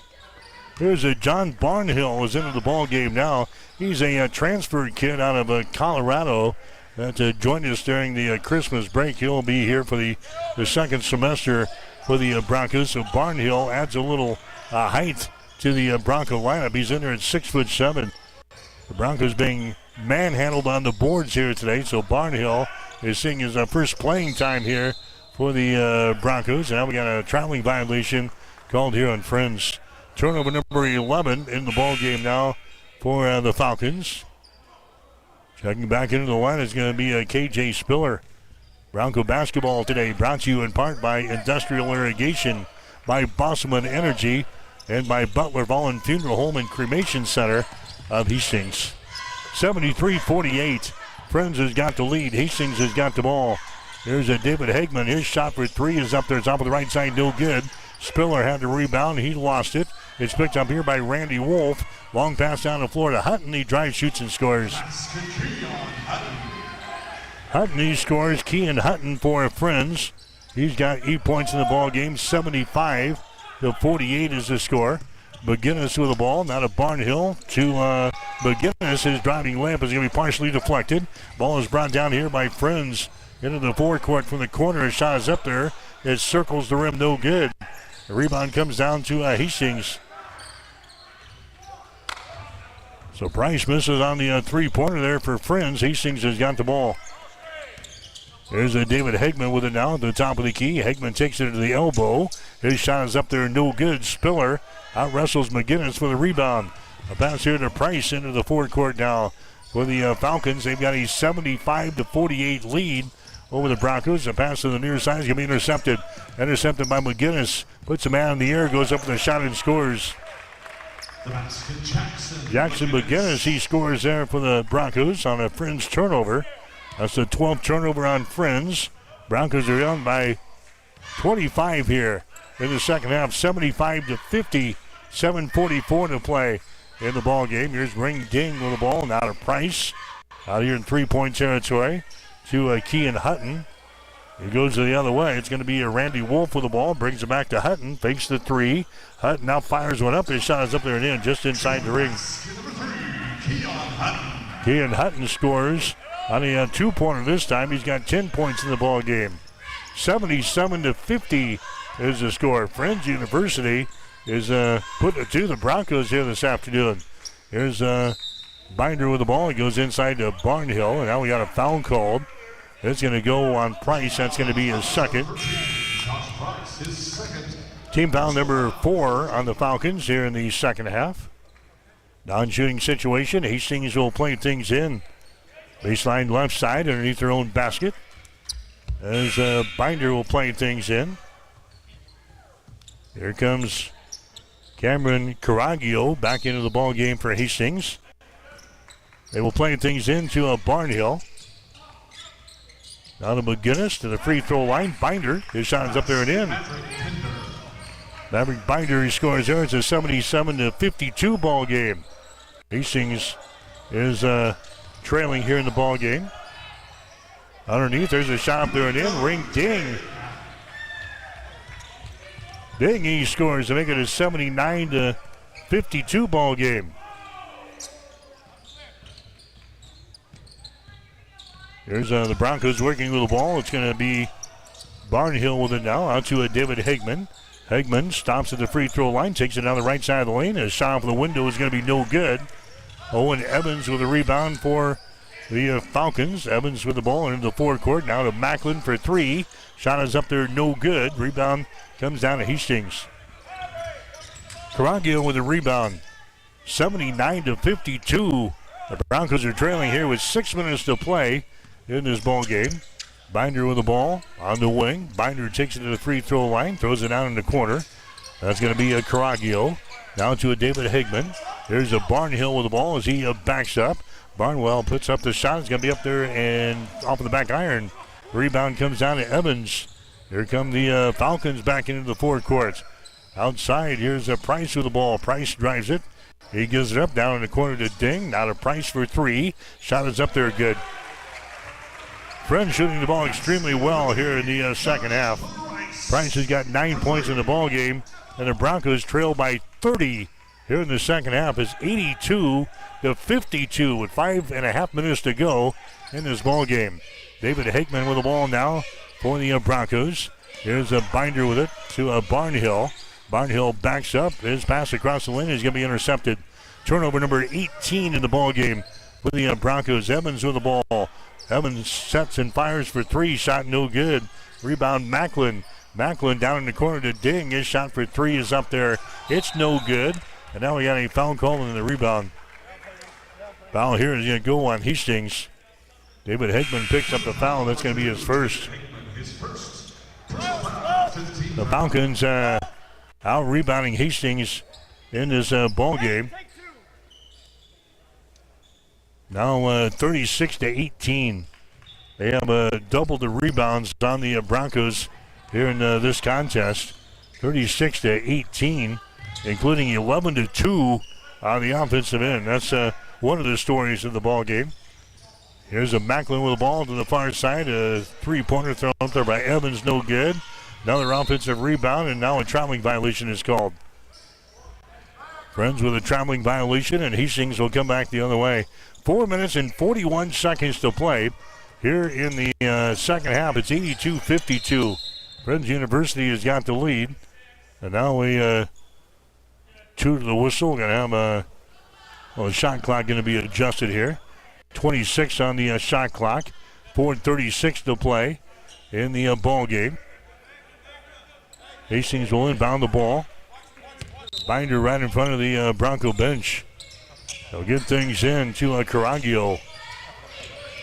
Here's John Barnhill is into the ball game now. He's a transferred kid out of Colorado that joined us during the Christmas break. He'll be here for the second semester for the Broncos. So Barnhill adds a little height to the Bronco lineup. He's in there at 6'7". The Broncos being manhandled on the boards here today. So Barnhill is seeing his first playing time here for the Broncos. And now we got a traveling violation called here on Friends. Turnover number 11 in the ball game now for the Falcons. Checking back into the line is going to be KJ Spiller. Bronco basketball today brought to you in part by Industrial Irrigation, by Bosselman Energy, and by Butler Vollen Funeral Home and Cremation Center of Hastings. 73-48. Friends has got the lead. Hastings has got the ball. There's David Hegman. His shot for three is up there. Top of the right side, no good. Spiller had the rebound. He lost it. It's picked up here by Randy Wolf. Long pass down the floor to Hutton. He drives, shoots, and scores. Hutton, he scores. Kean Hutton for Friends. He's got 8 points in the ball game. 75-48 is the score. McGinnis with the ball. Now to Barnhill. To McGinnis. His driving layup is going to be partially deflected. Ball is brought down here by Friends into the forecourt from the corner. His shot is up there. It circles the rim. No good. The rebound comes down to Hastings. So Price misses on the three-pointer there for Friends. Hastings has got the ball. There's David Hegman with it now at the top of the key. Hegman takes it to the elbow. His shot is up there, no good. Spiller out wrestles McGinnis for the rebound. A pass here to Price into the forecourt now for the Falcons. They've got a 75-48 lead over the Broncos. A pass to the near side is going to be intercepted. Intercepted by McGinnis. Puts a man in the air, goes up with a shot and scores. Jackson McGinnis, he scores there for the Broncos on a Friends turnover. That's the 12th turnover on Friends. Broncos are down by 25 here in the second half. 75-50, 7:44 to play in the ball game. Here's Ring Ding with the ball. Now to Price. Out here in three-point territory to Kean Hutton. He goes the other way. It's going to be Randy Wolf with the ball. Brings it back to Hutton. Fakes the three. Hutton now fires one up. His shot is up there and in, just inside the ring. Kean Hutton scores on a two-pointer this time. He's got 10 points in the ball game. 77-50 is the score. Friends University is putting it to the Broncos here this afternoon. Here's Binder with the ball. He goes inside to Barnhill, and now we got a foul called. It's going to go on Price. That's going to be his second. Team foul number 4 on the Falcons here in the second half. Non-shooting situation. Hastings will play things in. Baseline left side underneath their own basket. As Binder will play things in. Here comes Cameron Caraglio back into the ball game for Hastings. They will play things into Barnhill. Now to McGinnis to the free throw line. Binder, his shot is up there and in. Maverick Binder, he scores there. It's a 77-52 ball game. Hastings is trailing here in the ball game. Underneath, there's a shot up there and in. Ring Ding. Ding, he scores to make it a 79-52 ball game. Here's the Broncos working with the ball. It's going to be Barnhill with it now. Out to David Hegman. Hegman stops at the free throw line, takes it down the right side of the lane. A shot off the window is going to be no good. Owen Evans with a rebound for the Falcons. Evans with the ball into the forecourt. Now to Macklin for three. Shot is up there, no good. Rebound comes down to Hastings. Caragio with the rebound. 79-52. The Broncos are trailing here with 6 minutes to play in this ball game. Binder with the ball on the wing. Binder takes it to the free throw line, throws it out in the corner. That's going to be a Caragio. Now to a David Higman. There's a Barnhill with the ball as he backs up. Barnwell puts up the shot. It's going to be up there and off of the back iron. Rebound comes down to Evans. Here come the Falcons back into the forecourt. Outside, here's a Price with the ball. Price drives it. He gives it up down in the corner to Ding. Now to Price for three. Shot is up there good. Friends shooting the ball extremely well here in the second half. Price has got 9 points in the ball game, and the Broncos trail by 30 here in the second half. It's 82-52 with 5.5 minutes to go in this ball game. David Hickman with the ball now for the Broncos. Here's a Binder with it to Barnhill. Barnhill backs up. His pass across the lane is going to be intercepted. Turnover number 18 in the ball game for the Broncos. Evans with the ball. Evans sets and fires for three. Shot no good. Rebound Macklin. Macklin down in the corner to Ding. His shot for three is up there. It's no good. And now we got a foul call in the rebound. Foul here is going to go on Hastings. David Hickman picks up the foul. That's going to be his first. The Falcons out rebounding Hastings in this ball game. Now 36-18. They have doubled the rebounds on the Broncos here in this contest. 36-18, including 11-2 on the offensive end. That's one of the stories of the ball game. Here's a Macklin with the ball to the far side. A three-pointer thrown up there by Evans, no good. Another offensive rebound, and now a traveling violation is called. Friends with a traveling violation, and Hastings will come back the other way. 4 minutes and 41 seconds to play here in the second half. It's 82-52. Friends University has got the lead. And now we two to the whistle. We're going to have the shot clock going to be adjusted here. 26 on the shot clock. 4:36 to play in the ball game. Hastings will inbound the ball. Binder right in front of the Bronco bench. They'll get things in to Caragio.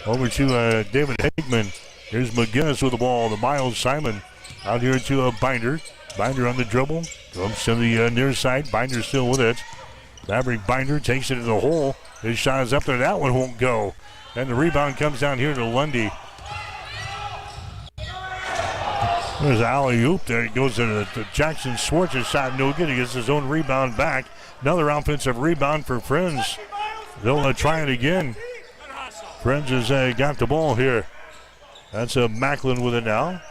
Over to David Hickman. Here's McGinnis with the ball. The Miles Simon out here to Binder. Binder on the dribble. Comes to the near side. Binder still with it. Maverick Binder takes it to the hole. His shot is up there. That one won't go. And the rebound comes down here to Lundy. There's an alley-oop there. It goes to Jackson Schwartz. His shot no good. He gets his own rebound back. Another offensive rebound for Friends. They'll try it again. Friends has got the ball here. That's Macklin with it now.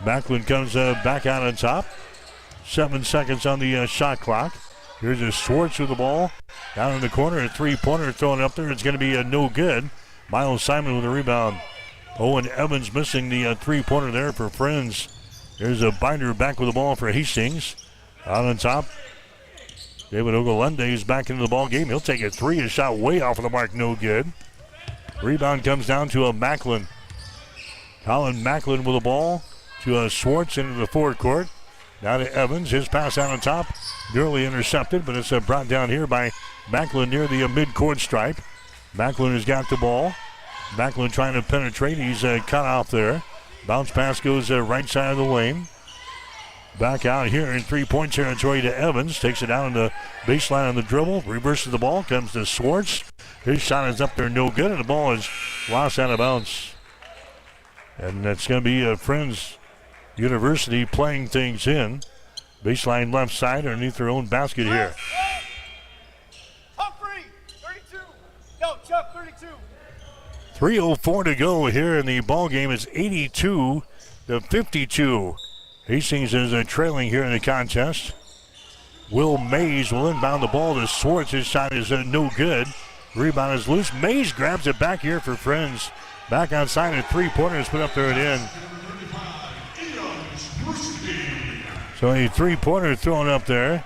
Macklin comes back out on top. 7 seconds on the shot clock. Here's a Schwartz with the ball. Down in the corner, a three-pointer thrown up there. It's going to be no good. Miles Simon with a rebound. Owen Evans missing the three-pointer there for Friends. There's a Binder back with the ball for Hastings. Out on top, David Ogulende is back into the ball game. He'll take a three. A shot way off of the mark, no good. Rebound comes down to Macklin. Colin Macklin with the ball to Schwartz into the forecourt. Now to Evans. His pass out on top. Nearly intercepted, but it's brought down here by Macklin near the mid-court stripe. Macklin has got the ball. Macklin trying to penetrate. He's cut off there. Bounce pass goes right side of the lane. Back out here in three-point territory to Evans. Takes it down the baseline on the dribble. Reverses the ball. Comes to Schwartz. His shot is up there no good, and the ball is lost out of bounds. And that's going to be Friends University playing things in. Baseline left side underneath their own basket here. Humphrey, 32. No, Chuck, 32. 3:04 to go here in the ball game. It's 82-52. Hastings is trailing here in the contest. Will Mays will inbound the ball to Schwartz. His shot is no good. Rebound is loose. Mays grabs it back here for Friends. Back outside, a three-pointer is put up there and in. So a three-pointer thrown up there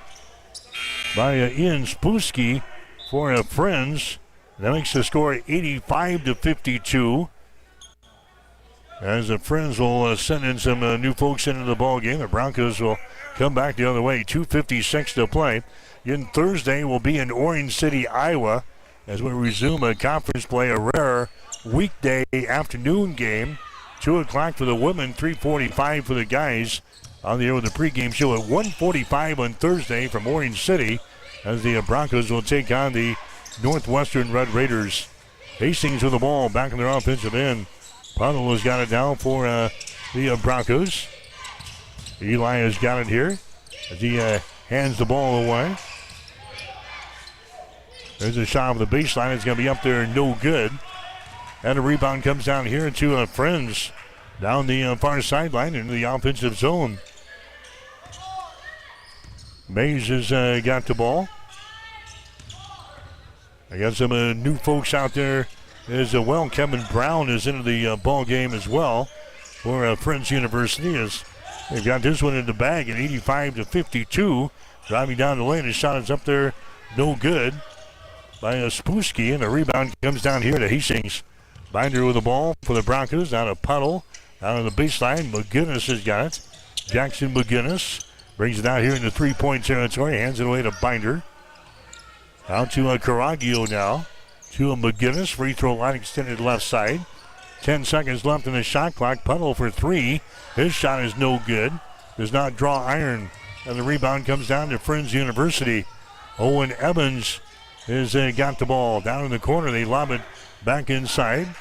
by Ian Spooski for Friends. That makes the score 85-52. As the Friends will send in some new folks into the ball game. The Broncos will come back the other way. 2:56 to play. Again, Thursday will be in Orange City, Iowa, as we resume a conference play, a rare weekday afternoon game. 2 o'clock for the women, 3:45 for the guys. On the air with the pregame show at 1:45 on Thursday from Orange City, as the Broncos will take on the Northwestern Red Raiders. Hastings with the ball back in their offensive end. Puddle has got it down for the Broncos. Eli has got it here as he hands the ball away. There's a shot of the baseline. It's going to be up there, no good. And a rebound comes down here to Friends down the far sideline into the offensive zone. Mays has got the ball. I got some new folks out there as well. Kevin Brown is into the ball game as well for Friends University, as they've got this one in the bag at 85-52. Driving down the lane, his shot is up there, no good by Spooski, and the rebound comes down here to Hastings. Binder with the ball for the Broncos, down to Puddle, down on the baseline. McGinnis has got it. Jackson McGinnis brings it out here in the three-point territory, hands it away to Binder. Out to Caraglio now. To McGinnis, free throw line extended left side. 10 seconds left in the shot clock. Puddle for 3. His shot is no good. Does not draw iron. And the rebound comes down to Friends University. Owen Evans has got the ball down in the corner. They lob it back inside.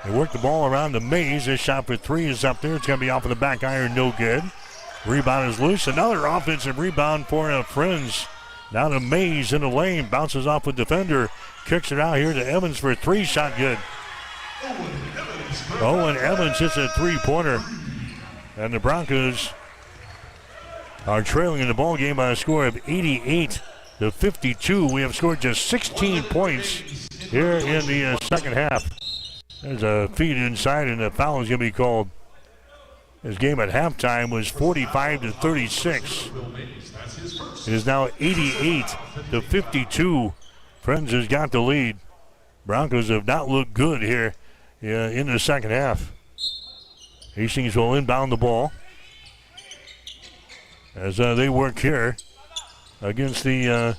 They work the ball around to Mays. His shot for 3 is up there. It's going to be off of the back iron, no good. Rebound is loose. Another offensive rebound for Friends. Now to Mays in the lane. Bounces off a defender. Kicks it out here to Evans for 3. Shot good. Owen Evans hits a three-pointer. And the Broncos are trailing in the ball game by a score of 88-52. We have scored just 16 points here in the second half. There's a feed inside, and the foul is going to be called. This game at halftime was 45-36. It is now 88-52. Friends has got the lead. Broncos have not looked good here in the second half. Hastings will inbound the ball as they work here against the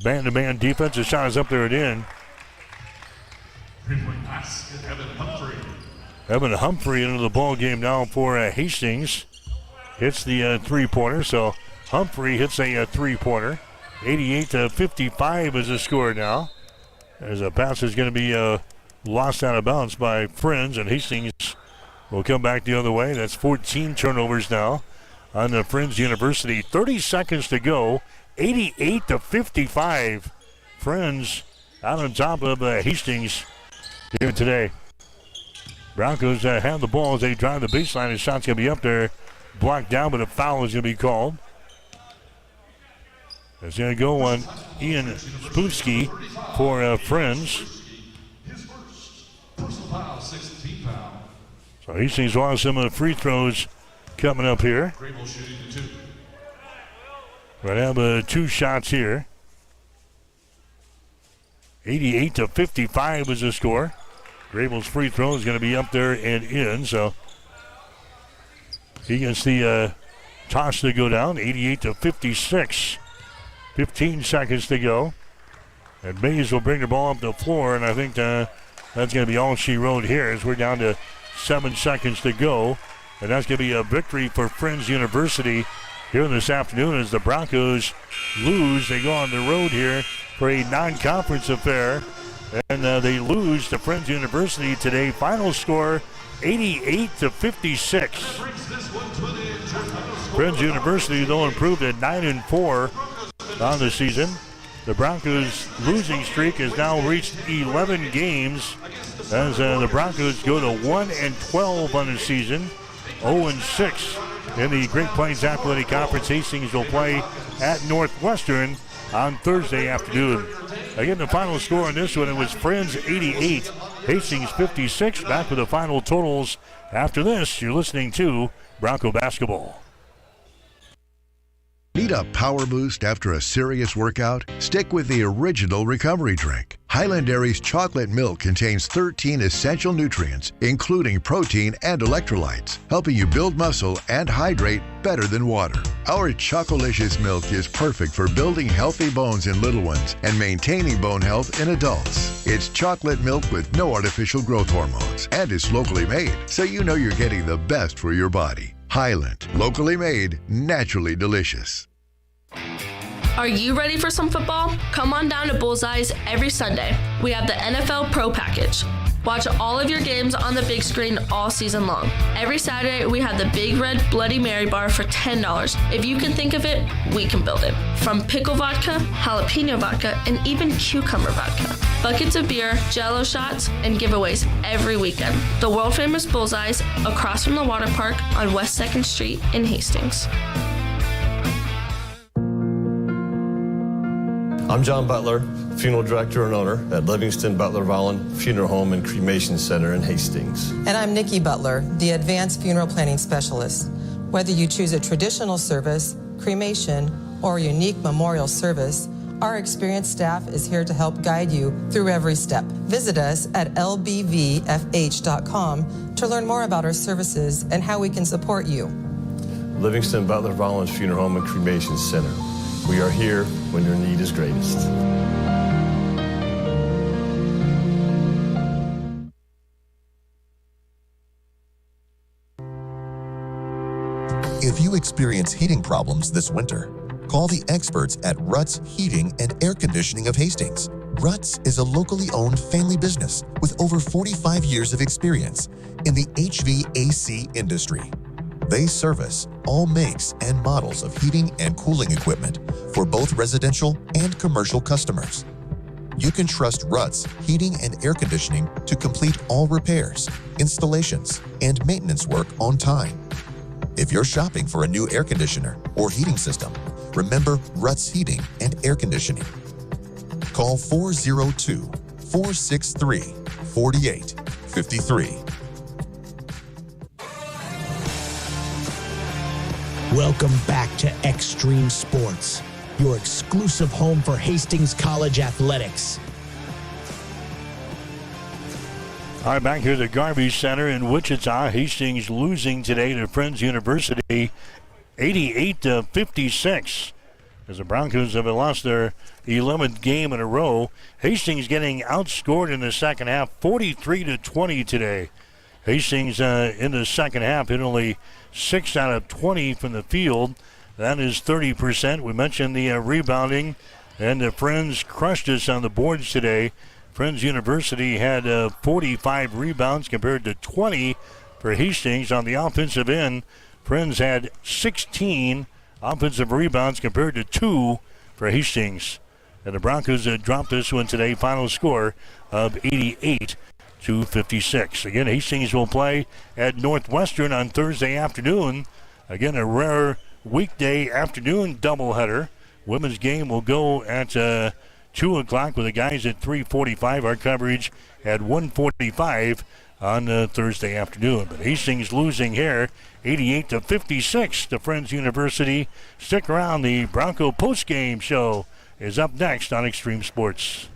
man-to-man defense. The shot is up there and in. Evan Humphrey into the ball game now for Hastings. Hits the three-pointer, so Humphrey hits a three-pointer. 88-55 is the score now. As a pass is going to be lost out of bounds by Friends, and Hastings will come back the other way. That's 14 turnovers now on the Friends University. 30 seconds to go. 88-55. Friends out on top of Hastings here today. Broncos have the ball as they drive the baseline. His shot's going to be up there, blocked down, but a foul is going to be called. It's going to go on Ian Spooski for Friends. So Hastings will have some free throws coming up here. We're going to have 2 shots here. 88-55 is the score. Grable's free throw is going to be up there and in, so he gets the toss to go down. 88-56. 15 seconds to go. And Mays will bring the ball up the floor, and I think that's going to be all she wrote here as we're down to 7 seconds to go. And that's going to be a victory for Friends University here this afternoon as the Broncos lose. They go on the road here for a non-conference affair, and they lose to Friends University today. Final score 88-56. Friends University, though, improved at 9-4 on the season. The Broncos' losing streak has now reached 11 games as the Broncos go to 1-12 on the season, 0-6 in the Great Plains Athletic Conference. Hastings will play at Northwestern on Thursday afternoon. Again, the final score on this one, it was Friends 88, Hastings 56. Back with the final totals after this. You're listening to Bronco Basketball. Need a power boost after a serious workout? Stick with the original recovery drink. Highland Dairy's chocolate milk contains 13 essential nutrients, including protein and electrolytes, helping you build muscle and hydrate better than water. Our Chocolicious milk is perfect for building healthy bones in little ones and maintaining bone health in adults. It's chocolate milk with no artificial growth hormones, and it's locally made, so you know you're getting the best for your body. Highland, locally made, naturally delicious. Are you ready for some football? Come on down to Bullseyes every Sunday. We have the NFL Pro Package. Watch all of your games on the big screen all season long. Every Saturday, we have the Big Red Bloody Mary bar for $10. If you can think of it, we can build it. From pickle vodka, jalapeno vodka, and even cucumber vodka. Buckets of beer, Jell-O shots, and giveaways every weekend. The world-famous Bullseyes, across from the water park on West 2nd Street in Hastings. I'm John Butler, funeral director and owner at Livingston Butler Vollen Funeral Home and Cremation Center in Hastings. And I'm Nikki Butler, the advanced funeral planning specialist. Whether you choose a traditional service, cremation, or a unique memorial service, our experienced staff is here to help guide you through every step. Visit us at lbvfh.com to learn more about our services and how we can support you. Livingston Butler Vollen Funeral Home and Cremation Center. We are here when your need is greatest. If you experience heating problems this winter, call the experts at Ruts Heating and Air Conditioning of Hastings. Ruts is a locally owned family business with over 45 years of experience in the HVAC industry. They service all makes and models of heating and cooling equipment for both residential and commercial customers. You can trust Ruts Heating and Air Conditioning to complete all repairs, installations, and maintenance work on time. If you're shopping for a new air conditioner or heating system, remember Ruts Heating and Air Conditioning. Call 402-463-4853. Welcome back to Extreme Sports, your exclusive home for Hastings College athletics. All right, back here at the Garvey Center in Wichita. Hastings losing today to Friends University 88-56. As the Broncos have lost their 11th game in a row. Hastings getting outscored in the second half 43-20 today. Hastings in the second half hit only 6 out of 20 from the field. That is 30%. We mentioned the rebounding, and the Friends crushed us on the boards today. Friends University had 45 rebounds compared to 20 for Hastings. On the offensive end, Friends had 16 offensive rebounds compared to 2 for Hastings. And the Broncos dropped this one today. Final score of 88-56. Again, Hastings will play at Northwestern on Thursday afternoon. Again, a rare weekday afternoon doubleheader. Women's game will go at 2 o'clock with the guys at 3:45. Our coverage at 1:45 on Thursday afternoon. But Hastings losing here 88-56 to Friends University. Stick around. The Bronco postgame show is up next on Extreme Sports.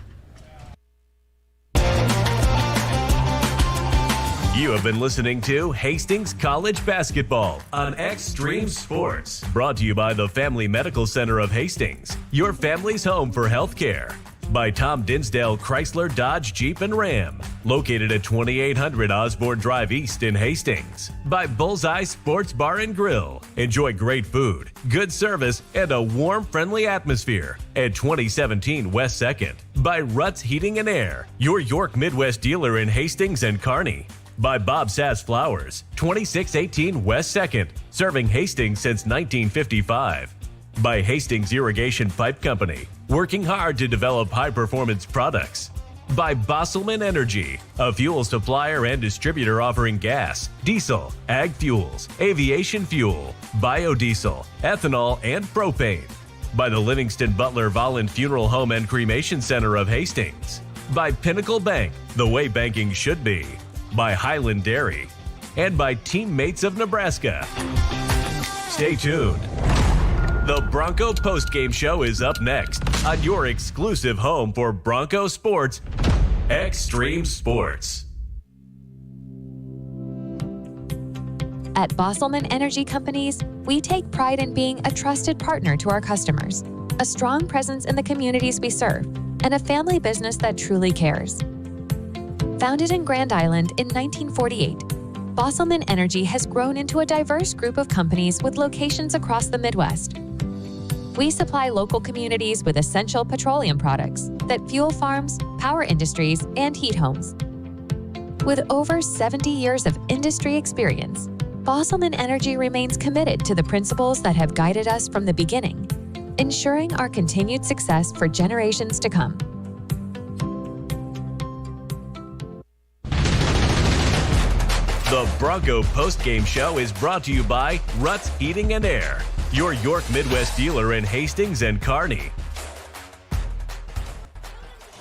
You have been listening to Hastings College Basketball on Extreme Sports. Brought to you by the Family Medical Center of Hastings, your family's home for healthcare. By Tom Dinsdale Chrysler Dodge Jeep and Ram, located at 2800 Osborne Drive East in Hastings. By Bullseye Sports Bar and Grill. Enjoy great food, good service, and a warm, friendly atmosphere at 2017 West 2nd. By Ruts Heating and Air, your York Midwest dealer in Hastings and Kearney. By Bob Sass Flowers, 2618 West 2nd, serving Hastings since 1955. By Hastings Irrigation Pipe Company, working hard to develop high-performance products. By Bosselman Energy, a fuel supplier and distributor offering gas, diesel, ag fuels, aviation fuel, biodiesel, ethanol, and propane. By the Livingston Butler Vollen Funeral Home and Cremation Center of Hastings. By Pinnacle Bank, the way banking should be. By Highland Dairy. And by Teammates of Nebraska. Stay tuned. The Bronco postgame show is up next on your exclusive home for Bronco sports, Extreme Sports. At Bosselman Energy Companies, we take pride in being a trusted partner to our customers, a strong presence in the communities we serve, and a family business that truly cares. Founded in Grand Island in 1948, Bosselman Energy has grown into a diverse group of companies with locations across the Midwest. We supply local communities with essential petroleum products that fuel farms, power industries, and heat homes. With over 70 years of industry experience, Bosselman Energy remains committed to the principles that have guided us from the beginning, ensuring our continued success for generations to come. The Bronco postgame show is brought to you by Ruts Heating and Air, your York Midwest dealer in Hastings and Kearney.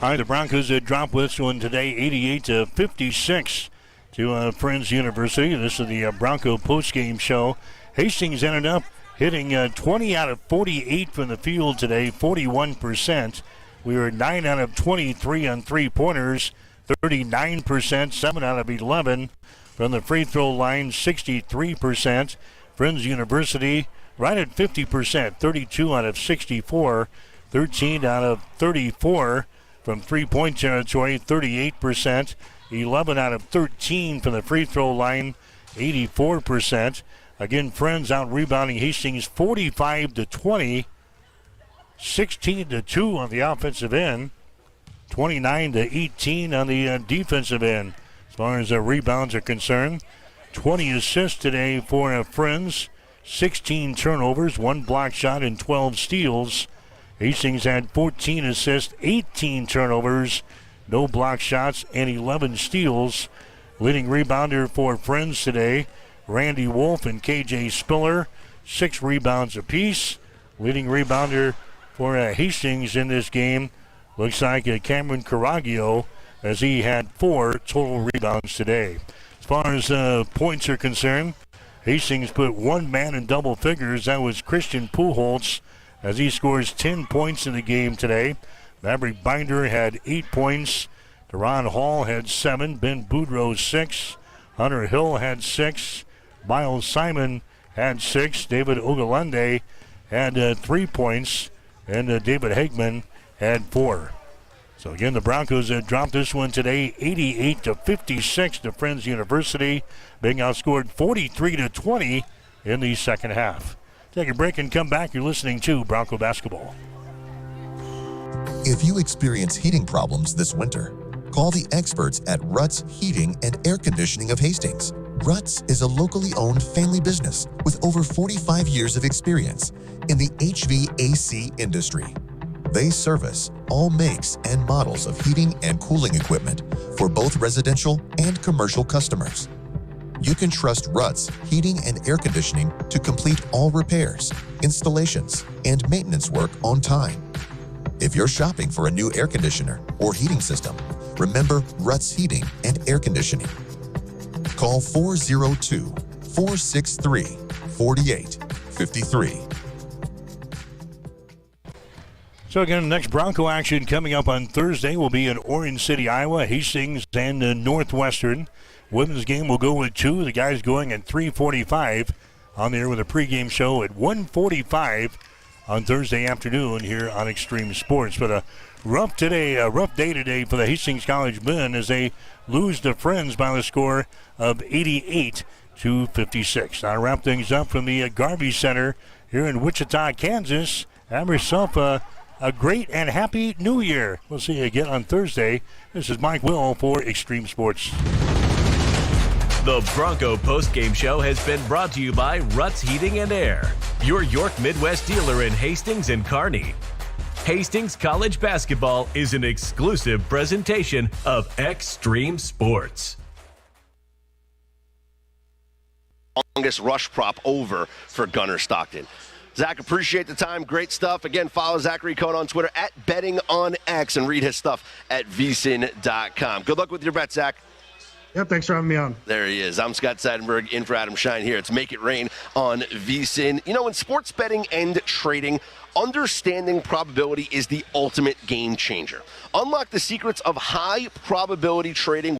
All right, the Broncos dropped this one today, 88-56 to Friends University. This is the Bronco postgame show. Hastings ended up hitting 20 out of 48 from the field today, 41%. We were 9 out of 23 on three-pointers, 39%, 7 out of 11. From the free throw line, 63%. Friends University right at 50%, 32 out of 64, 13 out of 34. From three-point territory, 38%, 11 out of 13 from the free throw line, 84%. Again, Friends out rebounding Hastings 45-20, 16-2 on the offensive end, 29-18 on the defensive end. As far as rebounds are concerned, 20 assists today for Friends, 16 turnovers, 1 block shot, and 12 steals. Hastings had 14 assists, 18 turnovers, no block shots, and 11 steals. Leading rebounder for Friends today, Randy Wolf and KJ Spiller, 6 rebounds apiece. Leading rebounder for Hastings in this game looks like Cameron Caraglio, as he had 4 total rebounds today. As far as points are concerned, Hastings put one man in double figures. That was Christian Pujols, as he scores 10 points in the game today. Maverick Binder had 8 points. Deron Hall had 7. Ben Boudreau 6. Hunter Hill had 6. Miles Simon had 6. David Ogalande had 3 points. And David Hagman had 4. So again, the Broncos dropped this one today, 88-56 to Friends University, being outscored 43-20 in the second half. Take a break and come back. You're listening to Bronco Basketball. If you experience heating problems this winter, call the experts at Ruts Heating and Air Conditioning of Hastings. Ruts is a locally owned family business with over 45 years of experience in the HVAC industry. They service all makes and models of heating and cooling equipment for both residential and commercial customers. You can trust Ruts Heating and Air Conditioning to complete all repairs, installations, and maintenance work on time. If you're shopping for a new air conditioner or heating system, remember Ruts Heating and Air Conditioning. Call 402-463-4853. So again, next Bronco action coming up on Thursday will be in Orange City, Iowa, Hastings and Northwestern. Women's game will go with 2. The guys going at 3:45 on there with a pregame show at 1:45 on Thursday afternoon here on Extreme Sports. But a rough day today for the Hastings College men as they lose to Friends by the score of 88-56. Now to wrap things up from the Garvey Center here in Wichita, Kansas. Have yourself a great and happy New Year. We'll see you again on Thursday. This is Mike Will for Extreme Sports. The Bronco postgame show has been brought to you by Ruts Heating and Air, your York Midwest dealer in Hastings and Kearney. Hastings College basketball is an exclusive presentation of Extreme Sports. Longest rush prop over for Gunnar Stockton. Zach, appreciate the time. Great stuff. Again, follow Zachary Cohn on Twitter at BettingOnX and read his stuff at vsin.com. Good luck with your bet, Zach. Yep, thanks for having me on. There he is. I'm Scott Seidenberg in for Adam Shine here. It's Make It Rain on VSiN. You know, in sports betting and trading, understanding probability is the ultimate game changer. Unlock the secrets of high probability trading